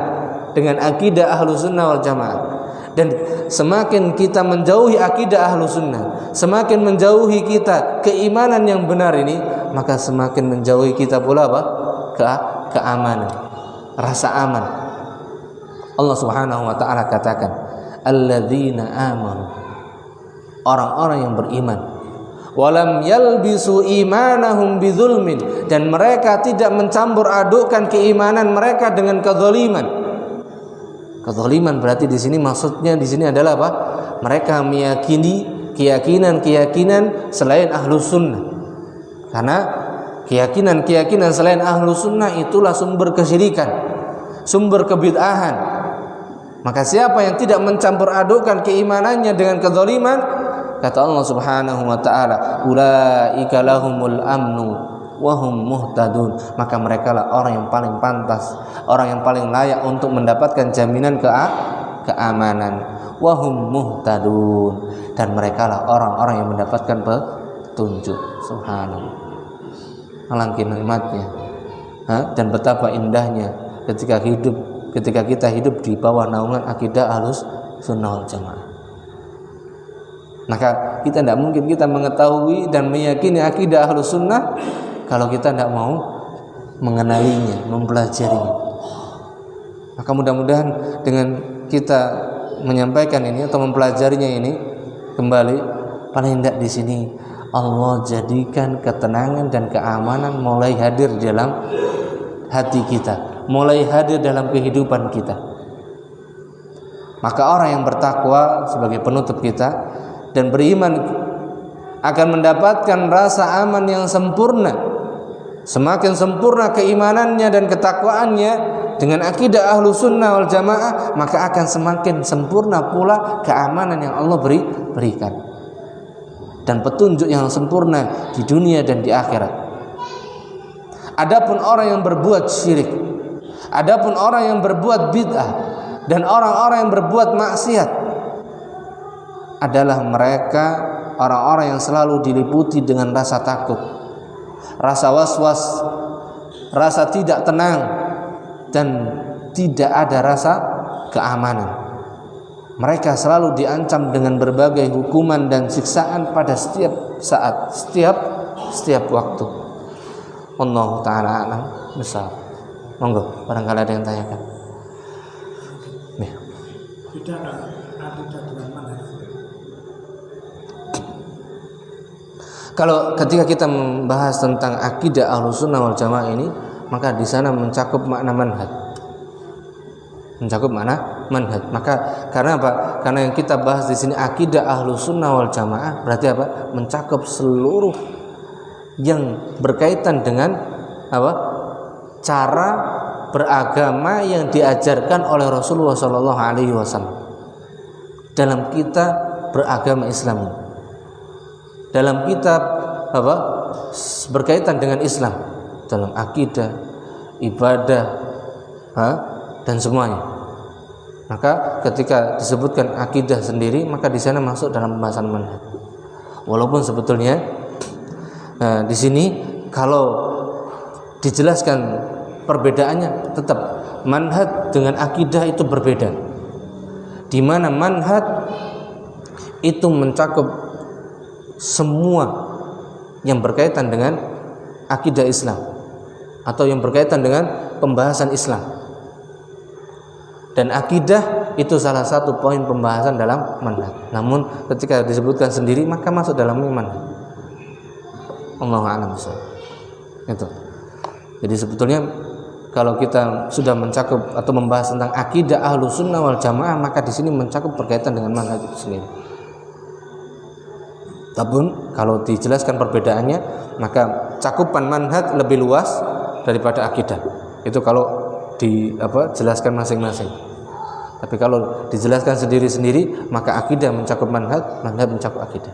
dengan akidah Ahlus Sunnah wal Jamaah. Dan semakin kita menjauhi akidah Ahlus Sunnah, semakin menjauhi kita keimanan yang benar ini, maka semakin menjauhi kita pula apa? Keamanan, rasa aman. Allah Subhanahu wa taala katakan, alladzina amanu, orang-orang yang beriman, walam yalbisu imanahum bidzulmin, dan mereka tidak mencampur adukkan keimanan mereka dengan kezaliman. Kezaliman berarti di sini maksudnya di sini adalah apa? Mereka meyakini keyakinan selain Ahlus Sunnah. Karena keyakinan selain Ahlus Sunnah itulah sumber kesyirikan, sumber kebid'ahan. Maka siapa yang tidak mencampur adukkan keimanannya dengan kezaliman, kata Allah Subhanahu wa taala, ulaika lahumul amnu wa hum muhtadun, maka merekalah orang yang paling pantas, orang yang paling layak untuk mendapatkan jaminan keamanan. Wa hum muhtadun, dan merekalah orang-orang yang mendapatkan petunjuk. Subhanallah. Alangkah nikmatnya dan betapa indahnya ketika kita hidup di bawah naungan akidah Ahlus Sunnah wal Jamaah. Maka kita tidak mungkin kita mengetahui dan meyakini akidah Ahlus Sunnah kalau kita tidak mau mengenalinya, mempelajarinya. Maka mudah-mudahan dengan kita menyampaikan ini atau mempelajarinya ini kembali, paling tidak di sini Allah jadikan ketenangan dan keamanan mulai hadir dalam hati kita, mulai hadir dalam kehidupan kita. Maka orang yang bertakwa sebagai penutup kita dan beriman akan mendapatkan rasa aman yang sempurna. Semakin sempurna keimanannya dan ketakwaannya dengan akidah Ahlus Sunnah wal Jamaah, maka akan semakin sempurna pula keamanan yang Allah berikan dan petunjuk yang sempurna di dunia dan di akhirat. Adapun orang yang berbuat syirik, adapun orang yang berbuat bid'ah dan orang-orang yang berbuat maksiat adalah mereka orang-orang yang selalu diliputi dengan rasa takut, rasa was-was, rasa tidak tenang, dan tidak ada rasa keamanan. Mereka selalu diancam dengan berbagai hukuman dan siksaan pada setiap saat, setiap waktu. Allah Ta'ala a'lam bishawab. Monggo, barangkali ada yang tanyakan. Nih. Kalau ketika kita membahas tentang akidah Ahlussunnah wal Jamaah ini, maka di sana mencakup makna manhaj. Maka karena apa? Karena yang kita bahas di sini akidah Ahlussunnah wal Jamaah, berarti apa? Mencakup seluruh yang berkaitan dengan apa? Cara beragama yang diajarkan oleh Rasulullah sallallahu alaihi wasallam dalam kita beragama Islam. Dalam kitab apa? Berkaitan dengan Islam, dalam akidah, ibadah, dan semuanya. Maka ketika disebutkan akidah sendiri, maka di sana masuk dalam pembahasan manhaj. Walaupun sebetulnya di sini kalau dijelaskan perbedaannya, tetap manhaj dengan akidah itu berbeda. Di mana manhaj itu mencakup semua yang berkaitan dengan akidah Islam atau yang berkaitan dengan pembahasan Islam. Dan akidah itu salah satu poin pembahasan dalam manhaj. Namun ketika disebutkan sendiri maka masuk dalam manhaj. Allahu a'lam bishawab. Itu. Jadi sebetulnya kalau kita sudah mencakup atau membahas tentang akidah Ahlussunnah wal Jamaah, maka di sini mencakup berkaitan dengan manhaj itu sendiri. Tapi kalau dijelaskan perbedaannya, maka cakupan manhaj lebih luas daripada akidah. Itu kalau dijelaskan masing-masing. Tapi kalau dijelaskan sendiri-sendiri, maka akidah mencakup manhaj, manhaj mencakup akidah.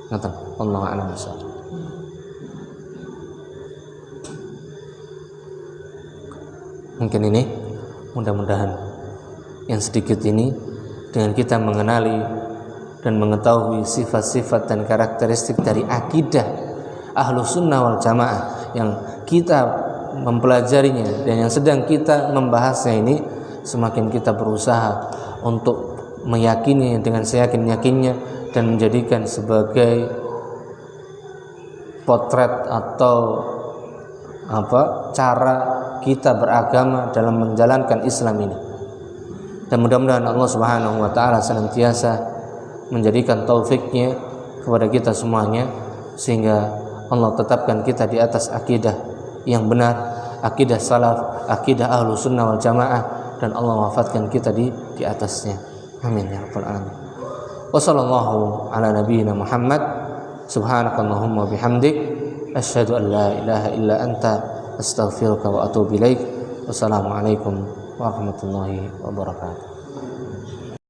Ngoten. Wallahu a'lam bishawab. Mungkin ini mudah-mudahan yang sedikit ini dengan kita mengenali dan mengetahui sifat-sifat dan karakteristik dari akidah Ahlussunnah wal Jamaah yang kita mempelajarinya dan yang sedang kita membahasnya ini, semakin kita berusaha untuk meyakini dengan seyakin-yakinnya dan menjadikan sebagai potret atau cara kita beragama dalam menjalankan Islam ini. Dan mudah-mudahan Allah Subhanahu wa taala senantiasa menjadikan taufiknya kepada kita semuanya, sehingga Allah tetapkan kita di atas akidah yang benar, akidah salaf, akidah Ahlussunnah wal Jamaah, dan Allah wafatkan kita di atasnya. Amin ya rabbal alamin. Wa sallallahu ala nabiyyina Muhammad. Subhanakallahumma bihamdik, asyhadu an la ilaha illa anta, astaghfiruka wa atubu ilaik. Wassalamualaikum warahmatullahi wabarakatuh.